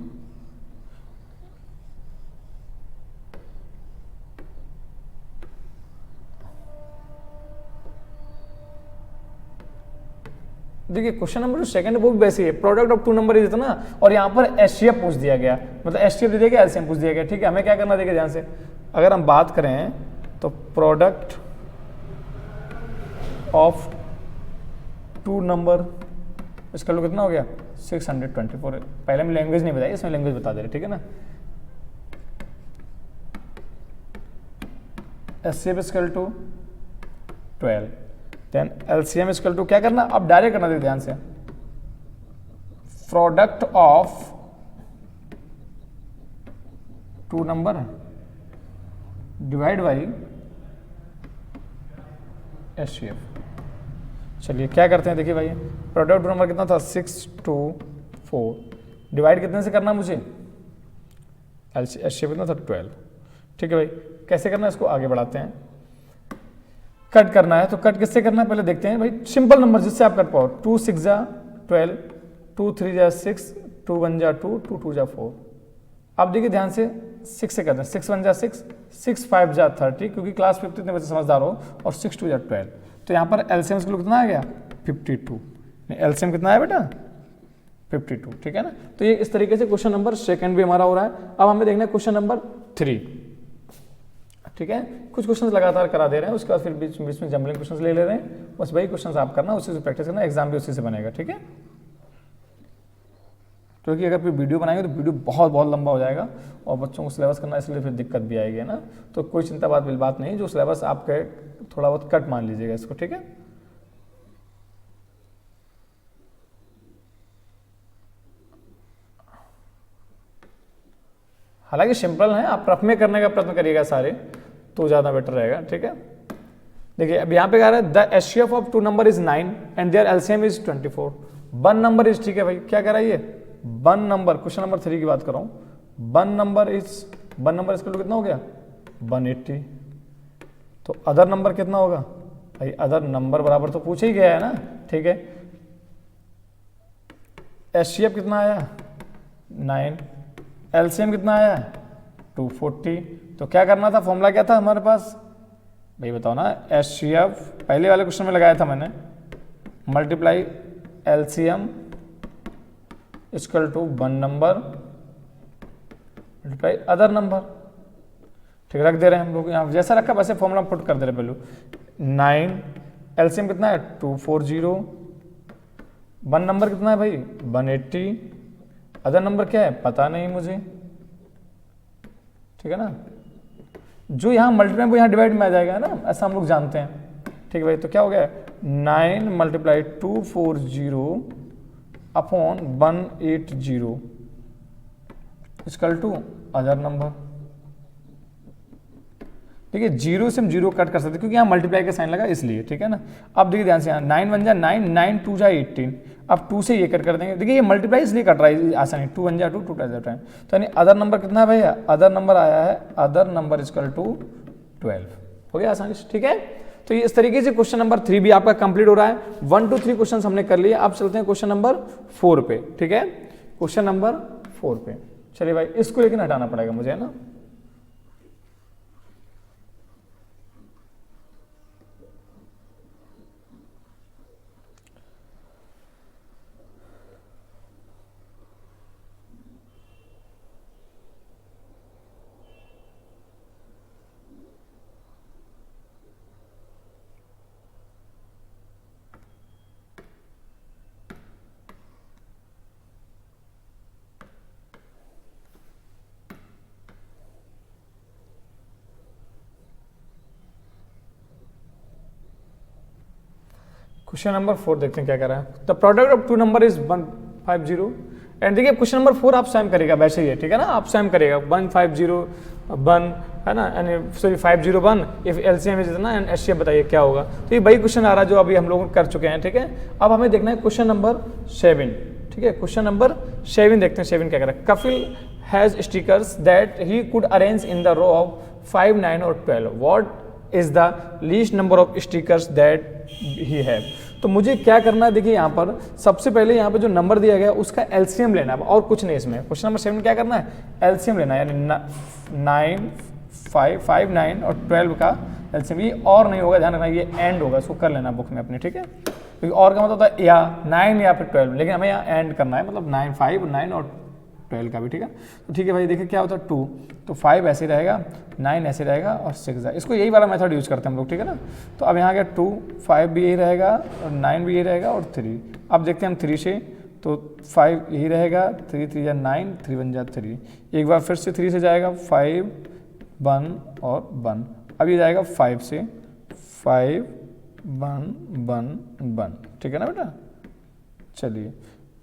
देखिए क्वेश्चन नंबर जो सेकंड है वो भी वैसे ही है, product of two number is इतना, और यहाँ पर एचसीएफ पूछ दिया गया, मतलब एचसीएफ दे दिया गया, एलसीएम पूछ दिया गया, ठीक है। हमें क्या करना, देखिए ध्यान से, अगर हम बात करें तो प्रोडक्ट ऑफ टू नंबर इसका लो कितना हो गया 624, पहले हम लैंग्वेज नहीं बताई, इसमें लैंग्वेज बता दे रहे, ठीक है ना। HCF equal to 12, then LCM equal to क्या करना, अब डायरेक्ट करना, देखिए ध्यान से, product of two number divide by HCF. चलिए क्या करते हैं, देखिए भाई प्रोडक्ट टू नंबर कितना था 624, डिवाइड कितने से करना मुझे, एचसीएफ कितना था 12, ठीक है भाई। कैसे करना है इसको आगे बढ़ाते हैं, कट करना है तो कट किससे करना है पहले देखते हैं भाई, सिंपल नंबर जिससे आप कट पाओ, 2 6 जा 12, 2 3 जा 6, 2 1 जा 2, 2 2 जा 4। अब देखिए ध्यान से 6 से करते हैं, 6 1 जा 6, 6 5 जा 30, क्योंकि क्लास 5 इतने बच्चे समझदार हो, और 6 2 जा 12। तो यहाँ पर एलसीएम कितना आ गया 52, एलसीएम कितना है बेटा 52, ठीक है ना। तो ये इस तरीके से क्वेश्चन नंबर सेकंड भी हमारा हो रहा है। अब हमें देखना है क्वेश्चन नंबर 3, ठीक है। कुछ क्वेश्चंस लगातार करा दे रहे हैं, उसके बाद फिर बीच में जंबलिंग क्वेश्चंस ले रहे हैं, बस वही क्वेश्चंस आप करना, उसी से प्रैक्टिस करना, एग्जाम भी उसी से बनेगा, ठीक है। क्योंकि अगर फिर वीडियो बनाएंगे तो वीडियो बहुत लंबा हो जाएगा और बच्चों को सिलेबस करना, इसलिए फिर दिक्कत भी आएगी ना। तो कोई चिंता बात नहीं, जो सिलेबस आपके थोड़ा बहुत कट मान लीजिएगा इसको, ठीक है। हालांकि सिंपल है, आप रफ में करने का प्रयत्न करिएगा सारे, तो ज़्यादा बेटर रहेगा, ठीक है। देखिए अब यहाँ पे कह रहा है the HCF of two number is 9 and their LCM is 24, one number is, ठीक है भाई, क्या कह रहा है ये वन नंबर, क्वेश्चन नंबर 3 की बात कर रहा हूँ, वन नंबर इसका कितना हो गया 180। तो अदर नंबर कितना होगा भाई, अदर नंबर बराबर तो पूछा ही गया है ना, ठीक है। एचसीएफ कितना आया 9, एलसीएम कितना आया 240। तो क्या करना था, फॉर्मूला क्या था हमारे पास भाई बताओ ना, एचसीएफ पहले वाले क्वेश्चन में लगाया था मैंने, multiply LCM equal to 1 number multiply other number. ठीक, रख दे रहे हैं हम लोग यहाँ, जैसा रखा वैसे फॉर्मूला पुट कर दे रहे वैल्यू। 9 एलसीएम कितना है 240, 1 नंबर कितना है भाई 180, अदर नंबर क्या है पता नहीं मुझे। ठीक है ना, जो यहाँ मल्टीप्लाई वो यहाँ डिवाइड में आ जाएगा ना, ऐसा हम लोग जानते हैं। ठीक है भाई, तो क्या हो गया 9 multiply 240 upon 180 equal to other number. ठीक है, जीरो से हम जीरो कट कर सकते हैं क्योंकि यहाँ मल्टीप्लाई का साइन लगा इसलिए। ठीक है ना, अब देखिए ध्यान से, यहाँ 9 1 जा 9, 9 2 जा 18, अब 2 से ये कट कर देंगे। देखिए ये मल्टीप्लाई इसलिए कट रहा है आसानी, 2 1 जा 2, 2 2 जा 10। तो यानी अदर नंबर कितना है भैया, अदर नंबर आया है, अदर नंबर इक्वल टू 12। हो गया आसानी से। ठीक है, तो ये इस तरीके से क्वेश्चन नंबर 3 भी आपका कंप्लीट हो रहा है। 1 2 3 क्वेश्चन हमने कर लिए। अब चलते हैं क्वेश्चन नंबर 4 पे। ठीक है, क्वेश्चन नंबर 4 पे चलिए भाई, इसको लेकिन हटाना पड़ेगा मुझे, है ना। क्वेश्चन नंबर 4 देखते हैं क्या कह रहा है। The product of two number is 150 and देखिए क्वेश्चन नंबर 4 आप स्वयं करेगा वैसे ही है। ठीक है ना, आप स्वयं करेगा 150 है ना, सॉरी 501 इफ एलसीएम इज ना एंड एचसीएफ बताइए क्या होगा। तो ये वही क्वेश्चन आ रहा है जो अभी हम लोग कर चुके हैं। ठीक है, अब हमें देखना है क्वेश्चन नंबर 7। ठीक है, क्वेश्चन नंबर 7 देखते हैं। 7 क्या कह रहा है, Kapil has stickers that he could arrange in the row of 5 9 और 12, what is the least number of stickers that he have. तो मुझे क्या करना है, देखिए यहाँ पर सबसे पहले यहाँ पर जो नंबर दिया गया उसका एलसीएम लेना है और कुछ नहीं। इसमें क्वेश्चन नंबर 7 क्या करना है, एलसीएम लेना है, यानी 9 5 9 और 12 का एलसीएम। ये और नहीं होगा, ध्यान रखना ये एंड होगा, इसको कर लेना बुक में अपनी। ठीक है, क्योंकि और का मतलब होता है या 9 या फिर 12, लेकिन हमें यहाँ एंड करना है, मतलब 9 5 9 और 12 का भी। ठीक है, तो ठीक है भाई, देखिए क्या होता है 2, तो 5 ऐसे रहेगा, 9 ऐसे रहेगा और 6 इसको यही वाला मेथड यूज करते हैं हम लोग। ठीक है ना, तो अब यहाँ गया 2 5 भी यही रहेगा और 9 भी यही रहेगा और 3। अब देखते हैं हम 3 से, तो 5 यही रहेगा, 3 3 जा 9, 3 1 जा 3। एक बार फिर से 3 से जाएगा 5 1 और 1। अब ये जाएगा 5 से 5 1 1 1। ठीक है ना बेटा, चलिए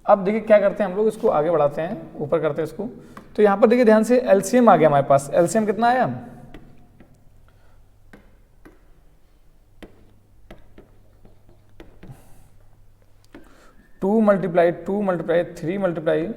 अब देखिए क्या करते हैं हम लोग, इसको आगे बढ़ाते हैं, ऊपर करते हैं इसको। तो यहाँ पर देखिए ध्यान से एलसीएम आ गया हमारे पास। एलसीएम कितना आया, टू मल्टीप्लाई 3 मल्टीप्लाई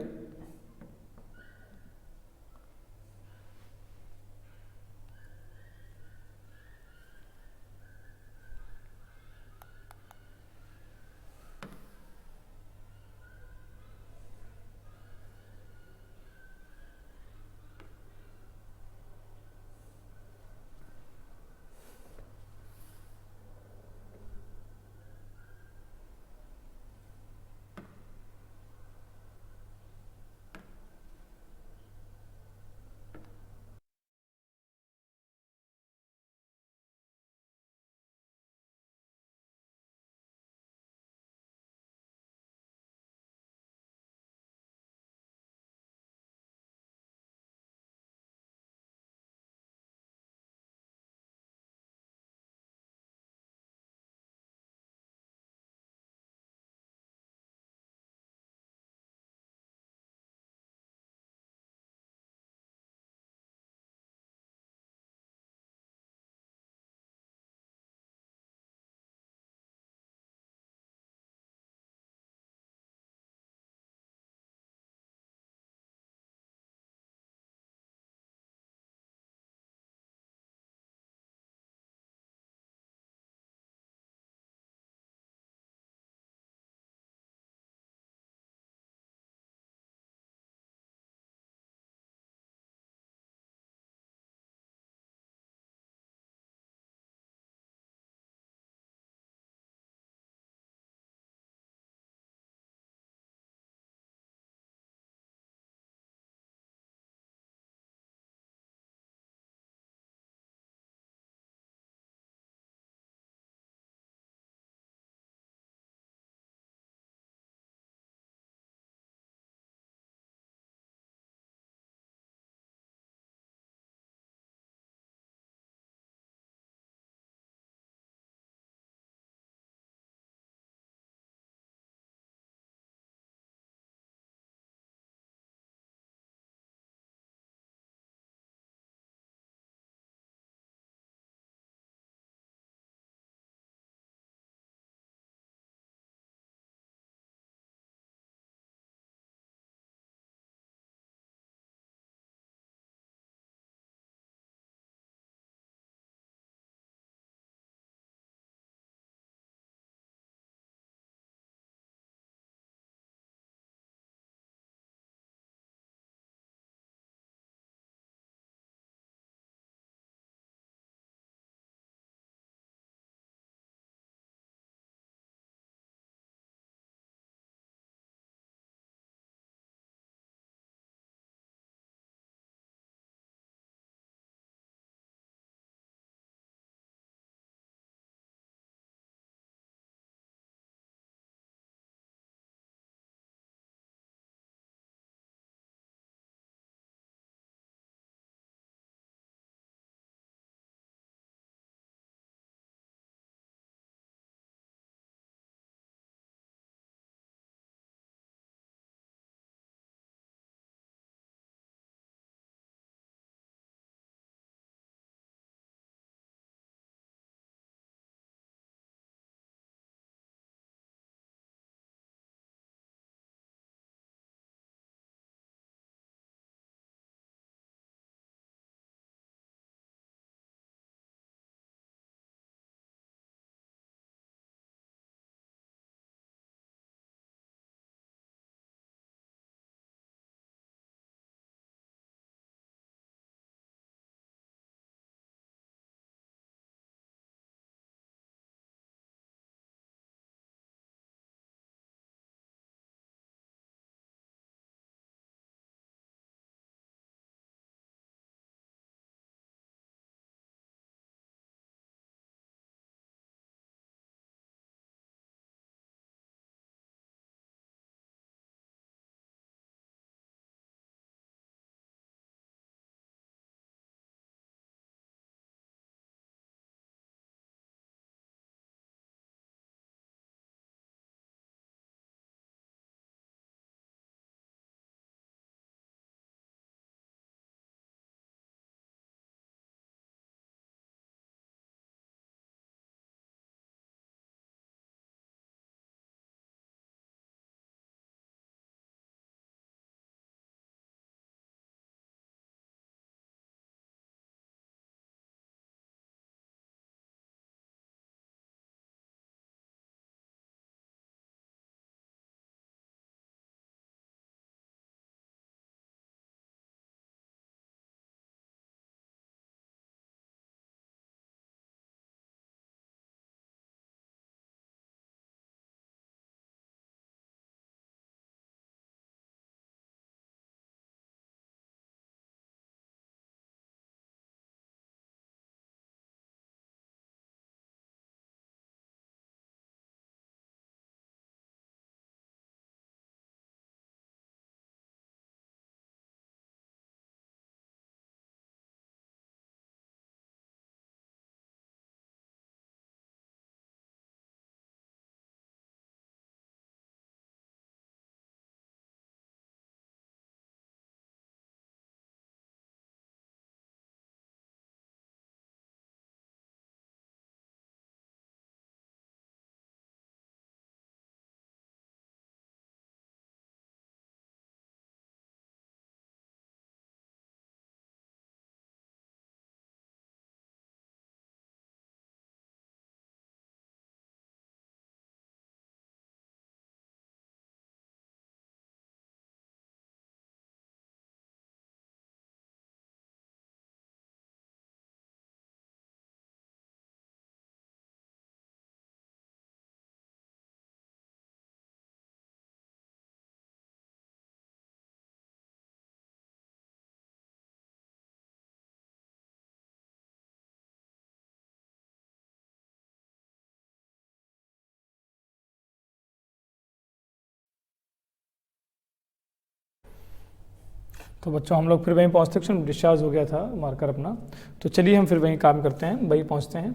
तो बच्चों हम लोग फिर वहीं पहुँचते हैं, डिस्चार्ज हो गया था मार्कर अपना, तो चलिए हम फिर वहीं काम करते हैं, वहीं पहुँचते हैं।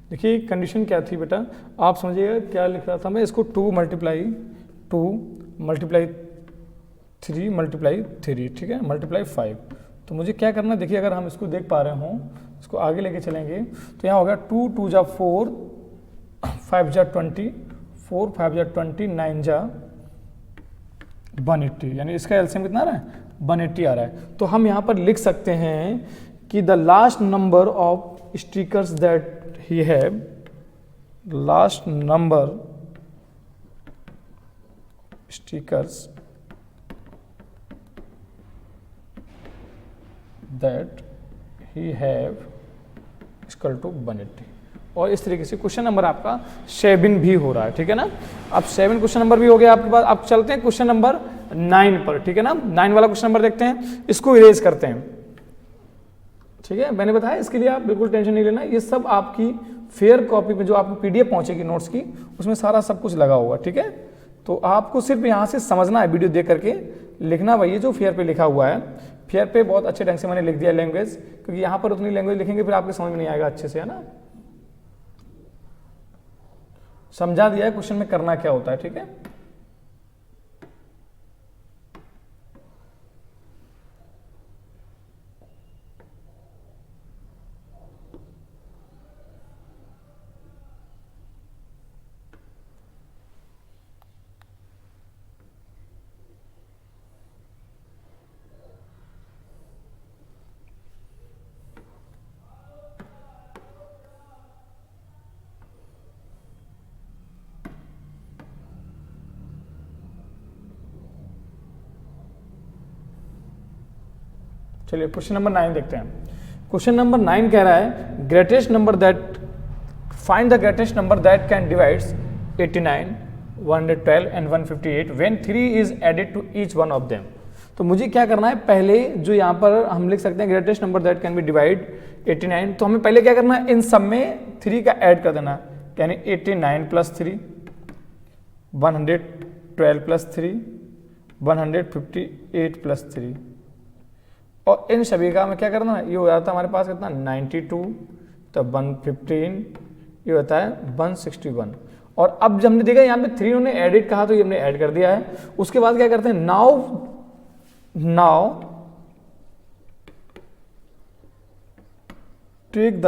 देखिए कंडीशन क्या थी बेटा, आप समझिएगा क्या लिख रहा था मैं, इसको 2 मल्टीप्लाई 3 मल्टीप्लाई 3, ठीक है, मल्टीप्लाई 5। तो मुझे क्या करना है, देखिए अगर हम इसको देख पा रहे हों, इसको आगे लेके चलेंगे तो यहाँ होगा 2 2 जा 4, 5 जा 20, 4 5 जा 20, 9 जा 180, यानी इसका एलसीएम कितना आ रहा है, 180 आ रहा है। तो हम यहाँ पर लिख सकते हैं कि the last number of stickers that he have, last number stickers that he have equal to 180। और इस तरीके से क्वेश्चन नंबर आपका 7 भी हो रहा है, ठीक है ना। अब 7 क्वेश्चन नंबर भी हो गया आपके पास। अब चलते हैं क्वेश्चन नंबर 9 पर, ठीक है ना। 9 वाला क्वेश्चन नंबर देखते हैं, इसको इरेज करते हैं, ठीक है। मैंने बताया इसके लिए आप बिल्कुल टेंशन नहीं लेना, ये सब आपकी फेयर कॉपी में जो आपको पीडीएफ पहुंचेगी नोट्स की, उसमें सारा सब कुछ लगा होगा, ठीक है। तो आपको सिर्फ यहाँ से समझना है, वीडियो देख करके लिखना वही जो फेयर पे लिखा हुआ है। फेयर पे बहुत अच्छे ढंग से मैंने लिख दिया लैंग्वेज, क्योंकि यहाँ पर उतनी लैंग्वेज लिखेंगे फिर आपके समझ में नहीं आएगा अच्छे से, है ना। समझा दिया है क्वेश्चन में करना क्या होता है, ठीक है। चलिए क्वेश्चन नंबर 9 देखते हैं। क्वेश्चन नंबर 9 कह रहा है greatest number that, find the greatest number that can divides 89, 112 and 158 when 3 is added to each one of them. तो मुझे क्या करना है, पहले जो यहाँ पर हम लिख सकते हैं greatest number that can be divide 89, तो हमें पहले क्या करना है, इन सब में 3 का ऐड कर देना, यानी 89 प्लस 3, 112 प्लस 3, 158 प्लस 3, और इन सभी का हमें क्या करना है, ये हो जाता है हमारे पास कितना 92, तो 115, ये होता है 161। और अब जब हमने देखा यहाँ पे 3 उन्होंने एडिट कहा तो ये हमने ऐड कर दिया है। उसके बाद क्या करते हैं, now take the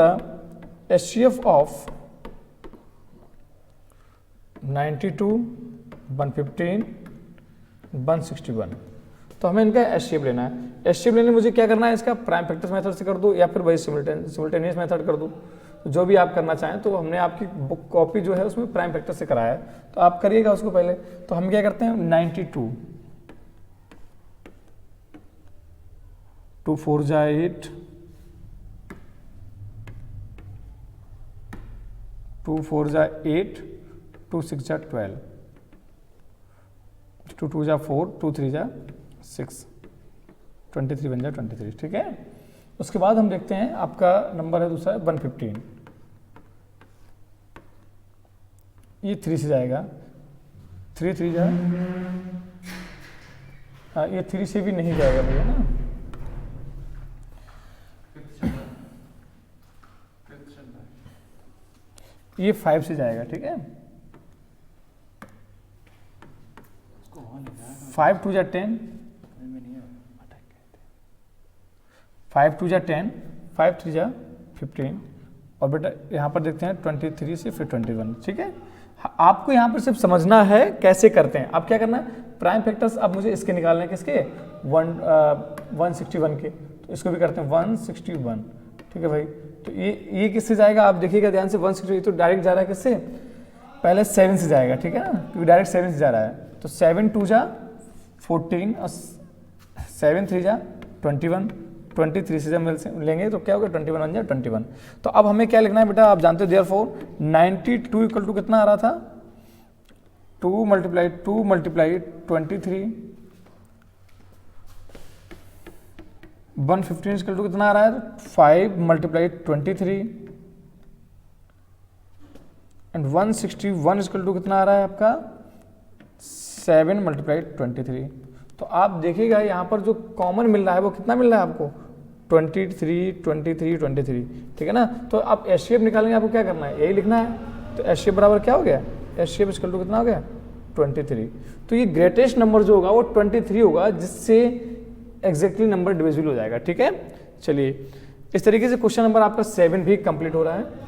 HCF of 92, 115, 161। तो हमें इनका एचसीएफ लेना है। एचसीएफ लेने मुझे क्या करना है, इसका प्राइम फैक्टर्स मेथड से कर दो या फिर वही सिमुल्टेनियस मेथड कर दो, जो भी आप करना चाहें। तो हमने आपकी बुक कॉपी जो है उसमें प्राइम फैक्टर से कराया है, तो आप करिएगा उसको पहले। तो हम क्या करते हैं 92, 2 4 जा 8, 2 4 जा 8, 2 6 जा 12, 2 2 जा 4, 2 3 जा 6, 23 बन जाए 23, ठीक है। उसके बाद हम देखते हैं आपका नंबर है दूसरा 115, ये 3 से जाएगा, 3 3 जा, हाँ ये 3 से भी नहीं जाएगा भैया ना, ये 5 से जाएगा, ठीक है। 5 2 जा 10, 5 2 जा 10, 5 3 जा 15, और बेटा यहाँ पर देखते हैं 23 से फिर 21, ठीक है। आपको यहाँ पर सिर्फ समझना है कैसे करते हैं। अब क्या करना है, प्राइम फैक्टर्स अब मुझे इसके निकालने हैं, किसके 161 के, तो इसको भी करते हैं 161, ठीक है भाई। तो ये किससे जाएगा, आप देखिएगा ध्यान से, 160 तो डायरेक्ट जा रहा है किससे, पहले 7 से जाएगा, ठीक है ना, क्योंकि डायरेक्ट 7 से जा रहा है। तो 7 2 जा 14 और 7 3 जा 21, 23 से जब लेंगे तो क्या होगा 21 बन जाए 21। तो अब हमें क्या लिखना है बेटा, आप जानते हो देयरफॉर 92 इक्वल टू कितना आ रहा था, 2 मल्टीप्लाई 23, 115 इक्वल टू कितना आ रहा है, 5 मल्टीप्लाई 23, एंड 161 इक्वल टू कितना आ रहा है आपका 7 मल्टीप्लाई 23। तो आप देखिएगा यहाँ पर जो कॉमन मिल रहा है वो कितना मिल रहा है आपको, 23, 23, 23, ठीक है ना। तो आप एच सी एफ निकालेंगे, आपको क्या करना है, यही लिखना है। तो एच सी एफ बराबर क्या हो गया, H C F equal to कितना हो गया, 23। तो ये ग्रेटेस्ट नंबर जो होगा वो 23 होगा, जिससे एग्जैक्टली नंबर डिविजिबल हो जाएगा, ठीक है। चलिए इस तरीके से क्वेश्चन नंबर आपका 7 भी कंप्लीट हो रहा है।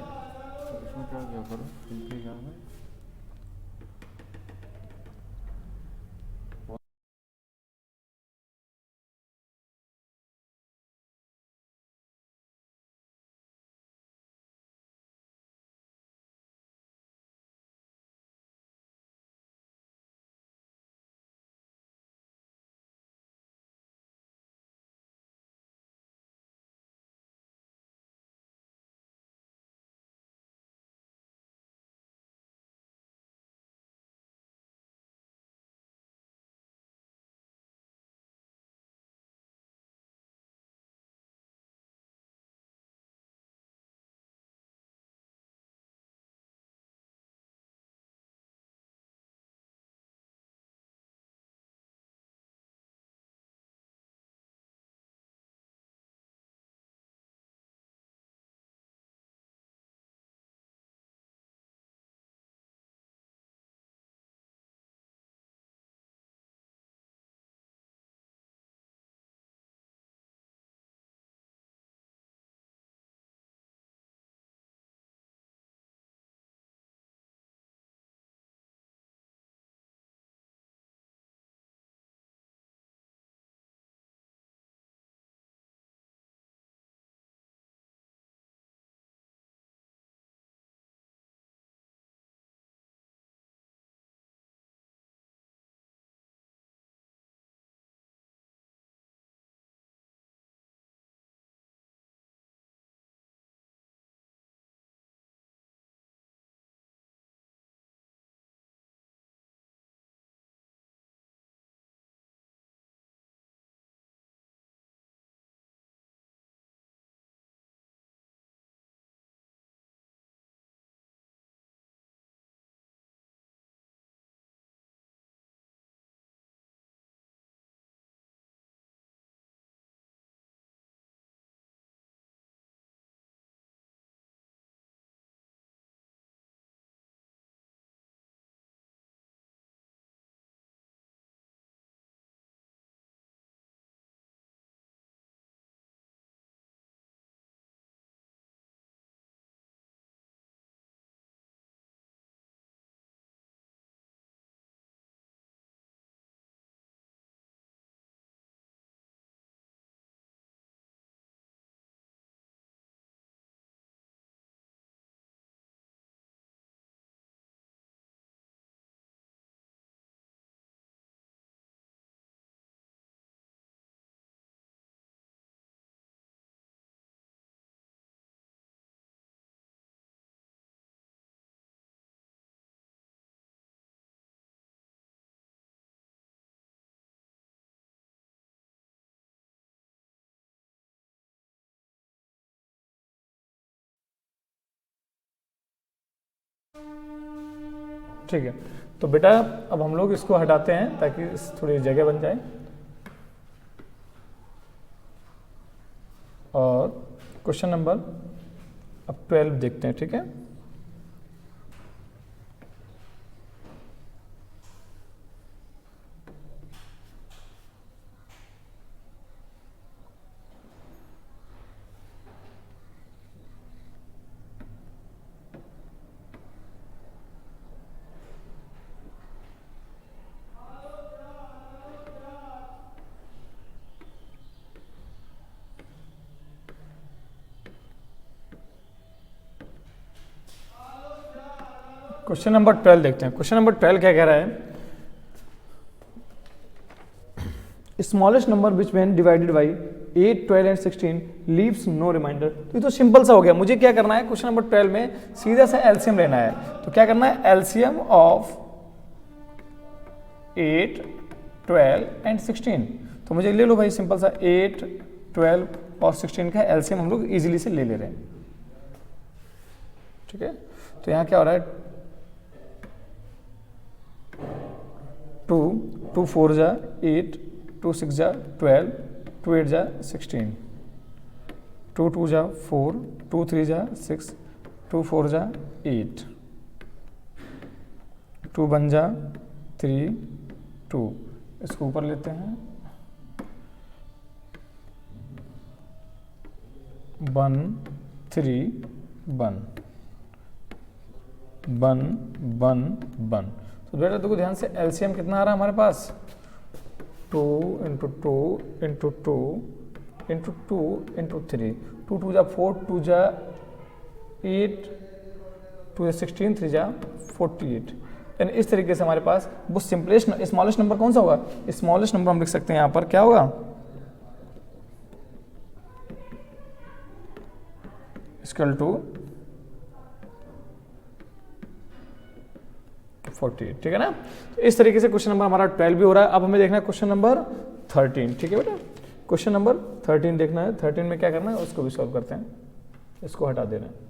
ठीक है, तो बेटा अब हम लोग इसको हटाते हैं ताकि थोड़ी जगह बन जाए, और क्वेश्चन नंबर अब 12 देखते हैं, ठीक है। क्वेश्चन नंबर 12 देखते हैं। क्वेश्चन नंबर 12 क्या कह रहा है, smallest number which when divided by 8, 12 and 16 leaves no remainder. तो ये तो सिंपल सा हो गया। मुझे क्या करना है, क्वेश्चन नंबर 12 में सीधा सा एलसीएम लेना है। तो क्या करना है, एलसीएम ऑफ 8, 12 एंड 16। तो मुझे ले लो भाई सिंपल सा 8, 12 और 16 का एलसीएम हम लोग इजीली से ले ले रहे हैं, ठीक है। तो यहाँ क्या हो रहा है, 2 4 जा 8, 2 6 जा 12, 2 8 जा 16, 2 2 जा 4, 2 3 जा 6, 2 4 जा 8, 2 1 जा 3 2, इसको ऊपर लेते हैं 1 3 1 1 1 1। तो बेटा देखो ध्यान से एलसीएम कितना आ रहा है हमारे पास 2 इंटू 2 इंटू 2 इंटू 2 इंटू 3, 2 2 जा 4, 2 जा 8, 2 जा 16, 3 जा 48। यानी इस तरीके से हमारे पास वो सिंपलेस्ट स्मॉलेस्ट नंबर कौन सा होगा, स्मॉलेस्ट नंबर हम लिख सकते हैं यहाँ पर क्या होगा, इक्वल टू 48। ठीक है ना। तो इस तरीके से क्वेश्चन नंबर हमारा 12 भी हो रहा है। अब हमें देखना है क्वेश्चन नंबर 13। ठीक है बेटा, क्वेश्चन नंबर 13 देखना है। 13 में क्या करना है उसको भी सॉल्व करते हैं, इसको हटा देना है।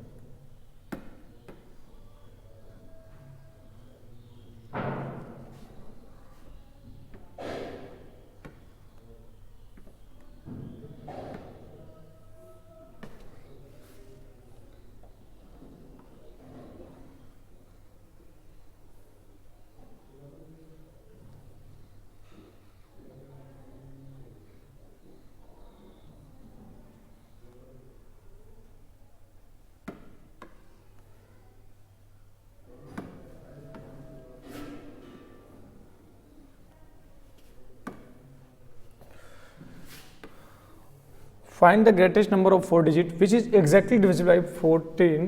Find the greatest number of 4 digit which is exactly divisible by 14,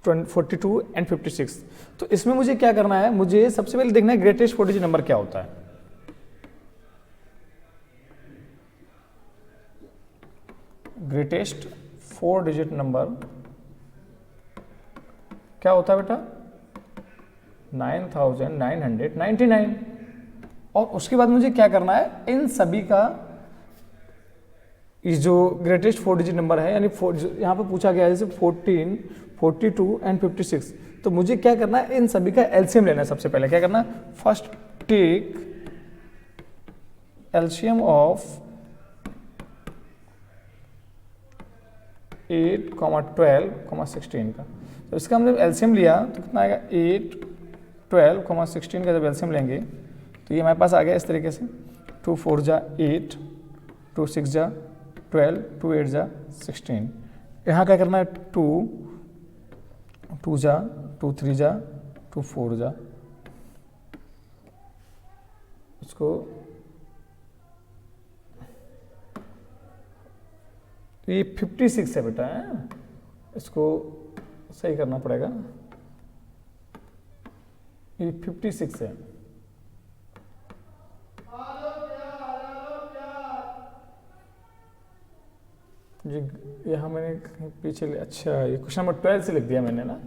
42 and 56। तो इसमें मुझे क्या करना है, मुझे सबसे पहले देखना है ग्रेटेस्ट 4 डिजिट नंबर क्या होता है। ग्रेटेस्ट 4 डिजिट नंबर क्या होता है बेटा, 9999। और उसके बाद मुझे क्या करना है, इन सभी का ये जो ग्रेटेस्ट 4 डिजिट नंबर है, यानी यहाँ पे पूछा गया है जैसे 14, 42 एंड 56। तो मुझे क्या करना है, इन सभी का एलसीएम लेना है। सबसे पहले क्या करना है, फर्स्ट टेक एलसीएम ऑफ 8, 12, 16 का। तो इसका हमने एलसीएम लिया तो कितना आएगा, 8, 12, 16 का जब एलसीएम लेंगे तो ये हमारे पास आ गया इस तरीके से 2 4 जा 8, 2 6 जा 12, 2 8 जा 16। यहाँ क्या करना है, 2 2 जा 2 3 जा 2 4 जा, इसको ये 56 है बेटा है, इसको सही करना पड़ेगा, ये 56 है। जी यहाँ मैंने कहीं पीछे अच्छा ये क्वेश्चन नंबर 12 से लिख दिया मैंने ना।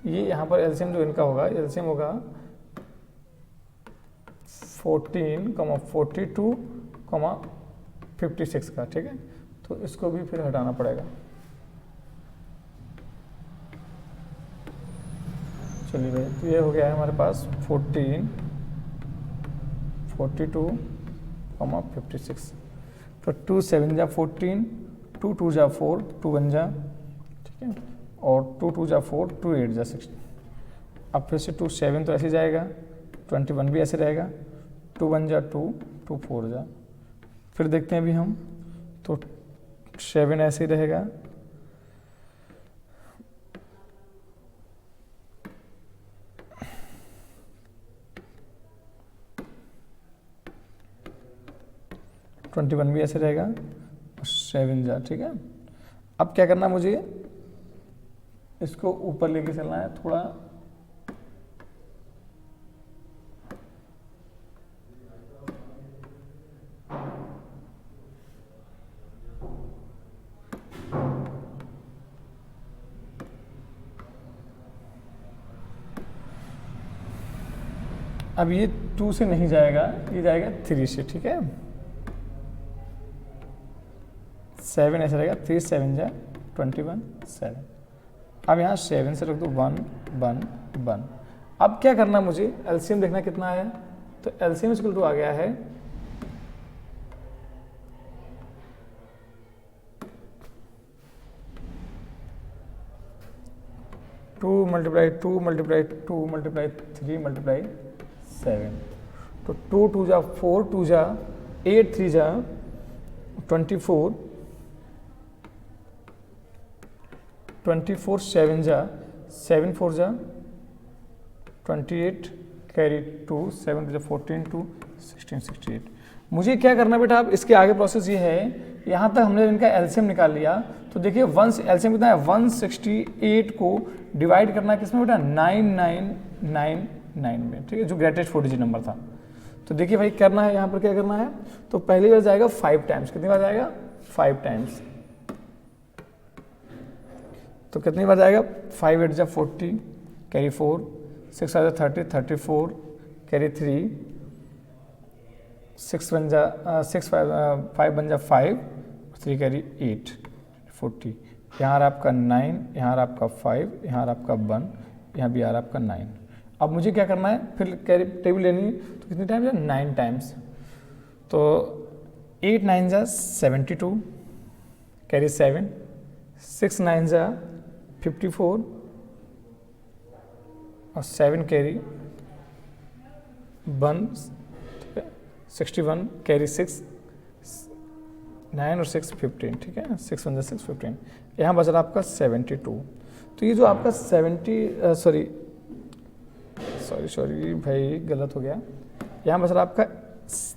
ये यहाँ पर एलसीएम जो इनका होगा, एलसीएम होगा 14, 42, 56 का। ठीक है, तो इसको भी फिर हटाना पड़ेगा। चलिए भाई, तो ये हो गया है हमारे पास 14, 42, 56। तो 2 7 जा 14, 2 2 जा 4, 2 1 जा, ठीक है, और 2 2 जा 4, 2 8 जा 16। अब फिर से 2 7 तो ऐसे जाएगा, 21 भी ऐसे रहेगा, 2 1 जा 2, 2 4 जा। फिर देखते हैं अभी हम, तो 7 ऐसे ही रहेगा, ट्वेंटी वन भी ऐसे रहेगा, 7 जा। ठीक है, अब क्या करना है मुझे, इसको ऊपर लेके चलना है थोड़ा, अब ये 2 से नहीं जाएगा, ये जाएगा 3 से। ठीक है, 7 ऐसे रहेगा, 3 7 जा 21, 7। अब यहाँ 7 से रख दो 1 1 1। अब क्या करना मुझे, एलसीएम देखना कितना है, तो एलसीएम इक्वल टू आ गया है 2 मल्टीप्लाई 2 मल्टीप्लाई 2 मल्टीप्लाई 3 मल्टीप्लाई 7, तो 2 2 जा 4, 2 जा 8, 3 जा 24, 24 7 जा 7 4 जा 28, कैरी 2 7 जा 14 2 16 68। मुझे क्या करना बेटा, अब इसके आगे प्रोसेस ये है, यहाँ तक हमने इनका एलसीएम निकाल लिया, तो देखिए एलसीएम कितना है 168 को डिवाइड करना है किसमें बेटा 9999 में, ठीक है, जो ग्रेटेस्ट 4 डिजिट नंबर था। तो देखिए भाई करना है यहाँ पर क्या करना है, तो पहली बार जाएगा 5 टाइम्स, कितनी बार जाएगा 5 टाइम्स, तो कितनी बार जाएगा 5 8 जा 40, कैरी 4, 6 आ जा 30 34, कैरी 3, 6 बन जा 6 5 बन जा 5, 3 कैरी 8 40, यहाँ आ रहा आपका 9, यहाँ आ रहा आपका 5, यहाँ आ रहा आपका 1, यहाँ भी आ रहा आपका 9। अब मुझे क्या करना है, फिर कैरी टेबल लेनी है, तो कितनी टाइम्स है 9 टाइम्स, तो 8 9 जा 72, कैरी 7, 6 9 जा 54 और 7 कैरी 1 61, कैरी 6 9 और 6 15, ठीक है, 6 1 6 15, यहाँ बच रहा आपका 72। तो ये जो आपका 70 सॉरी भाई गलत हो गया, यहाँ बच रहा आपका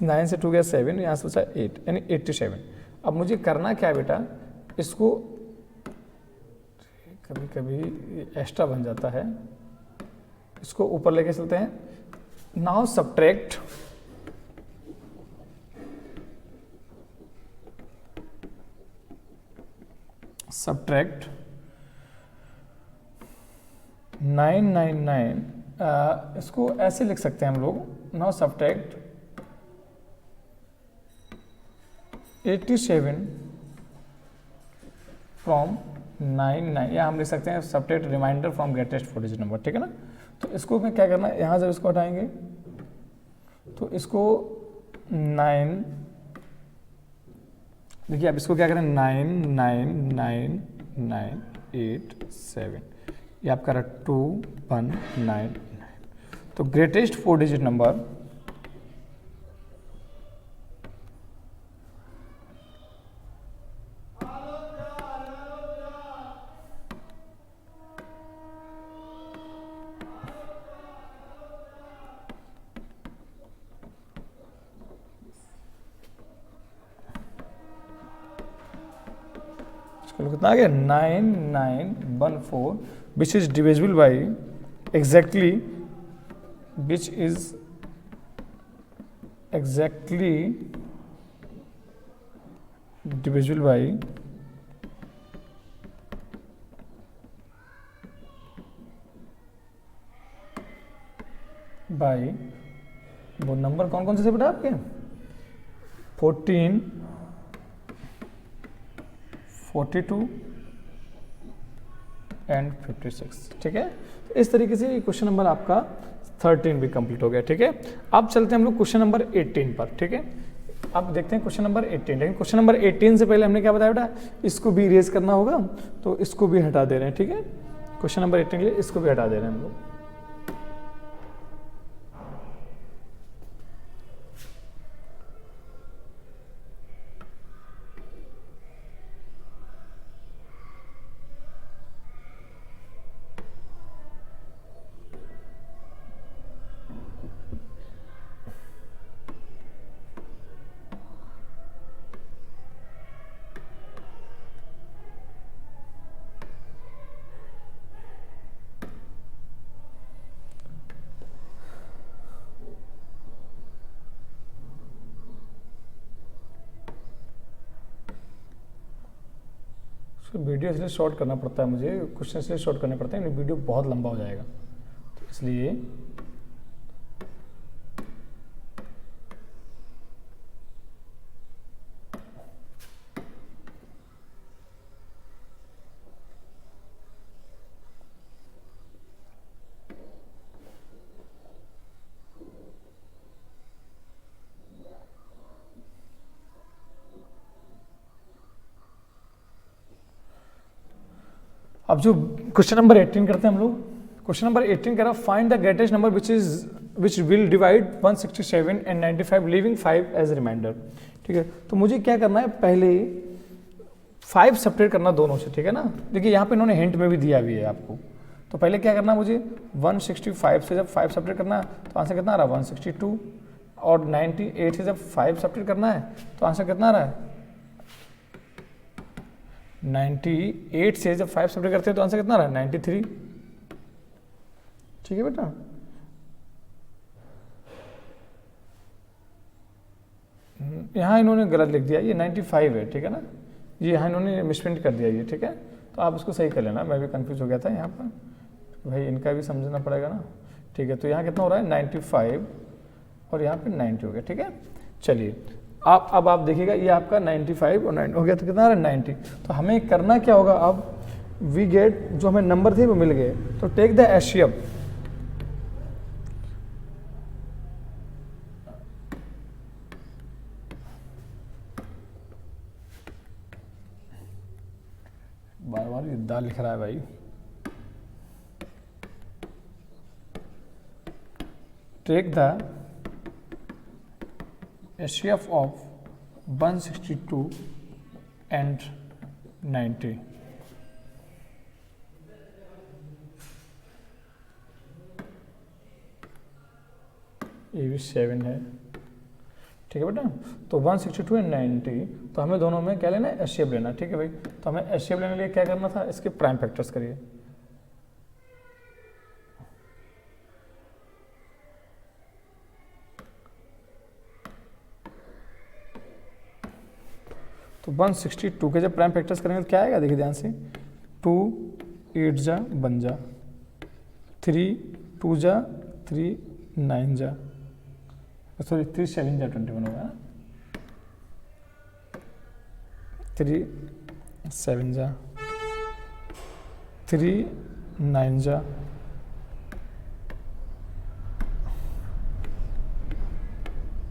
9 से 2 गया 7, यहाँ से बचा 8 यानी 87। अब मुझे करना क्या है बेटा, इसको कभी कभी एक्स्ट्रा बन जाता है, इसको ऊपर लेके चलते हैं। नाउ सब्ट्रैक्ट सब्ट्रैक्ट 999, इसको ऐसे लिख सकते हैं हम लोग, नाउ सब्ट्रैक्ट 87 फ्रॉम 99, या हम लिख सकते हैं subtract remainder from greatest 4 digit number, ठीक है ना। तो इसको में क्या करना है, यहाँ जब इसको हटाएंगे तो इसको 9, देखिए अब इसको क्या करें 999987, ये आपका रहा 2199। तो ग्रेटेस्ट 4 डिजिट नंबर कितना आ गया 9914, which is divisible by exactly, which is exactly divisible by वो नंबर कौन कौन से थे बेटा आपके 14 42 एंड 56, ठीक है। इस तरीके से क्वेश्चन नंबर आपका 13 भी कंप्लीट हो गया, ठीक है। अब चलते हैं हम लोग क्वेश्चन नंबर 18 पर, ठीक है। अब देखते हैं क्वेश्चन नंबर 18, लेकिन क्वेश्चन नंबर 18 से पहले हमने क्या बताया बेटा, इसको भी इरेज करना होगा, तो इसको भी हटा दे रहे हैं, ठीक है। क्वेश्चन नंबर 18 के लिए इसको भी हटा दे रहे हैं हम लोग। वीडियो इसलिए शॉर्ट करना पड़ता है मुझे, क्वेश्चन इसलिए शॉर्ट करने पड़ते हैं, वीडियो बहुत लंबा हो जाएगा, तो इसलिए अब जो क्वेश्चन नंबर 18 करते हैं हम लोग, क्वेश्चन नंबर 18 कह रहा find the greatest number which will divide 167 and 95 leaving 5 as remainder. ठीक है, तो मुझे क्या करना है, पहले 5 सब्ट्रैक्ट करना दोनों से, ठीक है ना। देखिए यहाँ पे इन्होंने हिंट में भी दिया भी है आपको, तो पहले क्या करना है मुझे 165 से जब 5 सब्ट्रैक्ट करना है तो आंसर कितना आ रहा है 162, और 98 से जब 5 सब्ट्रैक्ट करना है तो आंसर कितना आ रहा है 98 से जब 5 सब्ट्रैक्ट करते हैं तो आंसर कितना आ रहा है 93। ठीक है बेटा, यहाँ इन्होंने गलत लिख दिया, ये 95 है, ठीक है ना, ये यहाँ इन्होंने मिसप्रिंट कर दिया ये, ठीक है, तो आप इसको सही कर लेना, मैं भी कंफ्यूज हो गया था यहाँ पर, भाई इनका भी समझना पड़ेगा ना। ठीक है, तो यहाँ कितना हो रहा है 95 और यहाँ पे 90 हो गया। ठीक है, चलिए अब आप देखिएगा ये आपका 95 और 90 हो गया, तो कितना आ रहा है 90। तो हमें करना क्या होगा, अब वी गेट जो हमें नंबर थे वो मिल गए, तो टेक द एचसीएफ, बार बार ये दाल लिख रहा है भाई, take the HCF of 162 and 90। ये भी 7 है, ठीक है बेटा, तो 162 एंड 90, तो हमें दोनों में क्या लेना है HCF लेना, ठीक है भाई। तो हमें HCF लेने के लिए क्या करना था, इसके प्राइम फैक्टर्स करिए, तो 162 के जब प्राइम फैक्टर्स करेंगे तो क्या आएगा, देखिए ध्यान से, 2 8 जा बन जा, 3 2 जा 3 9 जा, सॉरी 3 7 जा 21 होगा, 3 7 जा 3 9 जा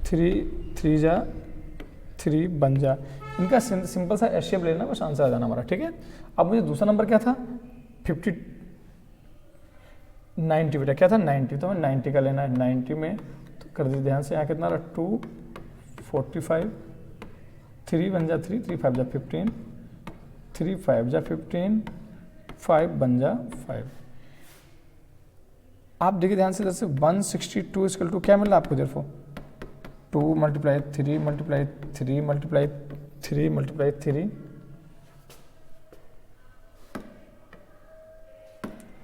3 जा 3 बन जा। इनका सिंपल सा एचसीएफ लेना, बस आंसर आ जाना हमारा, ठीक है। अब मुझे दूसरा नंबर क्या था 90 बेटा, क्या था 90, तो हमें 90 का लेना है। 90 में तो कर दीजिए ध्यान से, यहाँ कितना रहा 2 45, 3 बन जा 3 3 5 जा 15, 3 5 जा 15, 5 बन जा 5। आप देखिए ध्यान से, जैसे 162 इक्वल टू क्या मिल रहा है आपको, देखो 2 मल्टीप्लाई 3 मल्टीप्लाई 3 मल्टीप्लाई 3 मल्टीप्लाई 3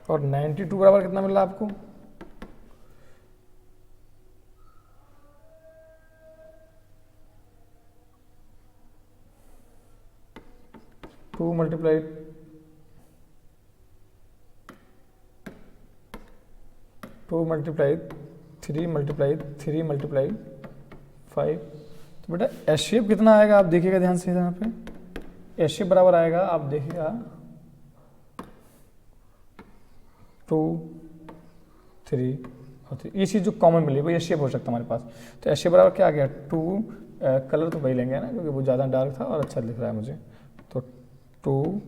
और 92 बराबर कितना मिल रहा है आपको, टू मल्टीप्लाई 3 मल्टीप्लाई 3 मल्टीप्लाई 5। तो बेटा एचसीएफ कितना आएगा, आप देखिएगा ध्यान से, यहाँ पे एचसीएफ बराबर आएगा, आप देखिएगा 2 3 और 3, ये चीज़ जो कॉमन मिली वो एचसीएफ हो सकता है हमारे पास। तो एचसीएफ बराबर क्या आ गया 2, कलर तो वही लेंगे ना क्योंकि वो ज़्यादा डार्क था और अच्छा दिख रहा है मुझे, तो 2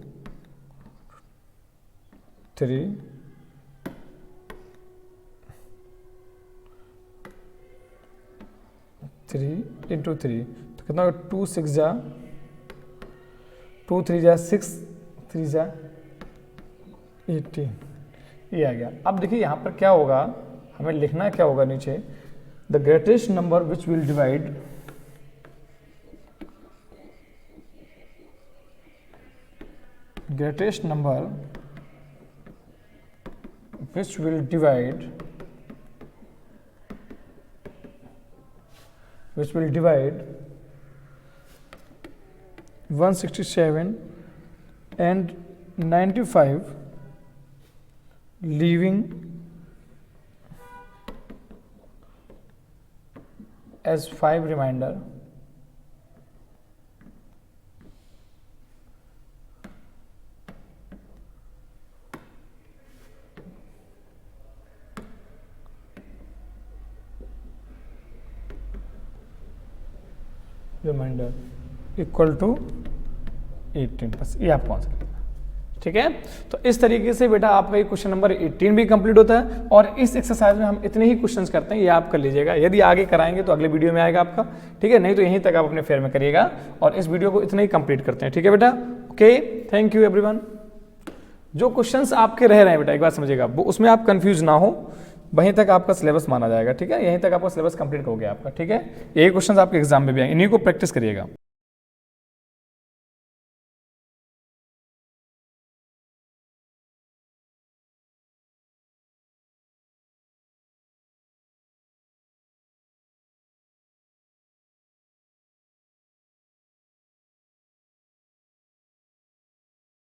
3 3 इंटू 3, तो कितना होगा 2 6 जा 2 3 जा 6 3 जा 18, ये आ गया। अब देखिए यहाँ पर क्या होगा, हमें लिखना क्या होगा नीचे, the greatest number which will divide greatest number which will divide 167 and 95 leaving as 5 remainder. Remainder equal to 18, बस ये आपको आंसर लिखना, ठीक है। तो इस तरीके से बेटा आपका ये क्वेश्चन नंबर 18 भी कंप्लीट होता है और इस एक्सरसाइज में हम इतने ही क्वेश्चंस करते हैं, ये आप कर लीजिएगा। यदि आगे कराएंगे तो अगले वीडियो में आएगा आपका, ठीक है, नहीं तो यहीं तक आप अपने फेयर में करिएगा और इस वीडियो को इतने ही कंप्लीट करते हैं, ठीक है बेटा। Okay, thank you everyone. जो क्वेश्चंस आपके रह रहे हैं बेटा एक बात समझिएगा, वो उसमें आप कंफ्यूज ना हो, वहीं तक आपका सिलेबस माना जाएगा, ठीक है, यहीं तक आपका सिलेबस कंप्लीट हो गया आपका, ठीक है। यही क्वेश्चंस आपके एग्जाम में भी आएंगे, इन्हीं को प्रैक्टिस करिएगा।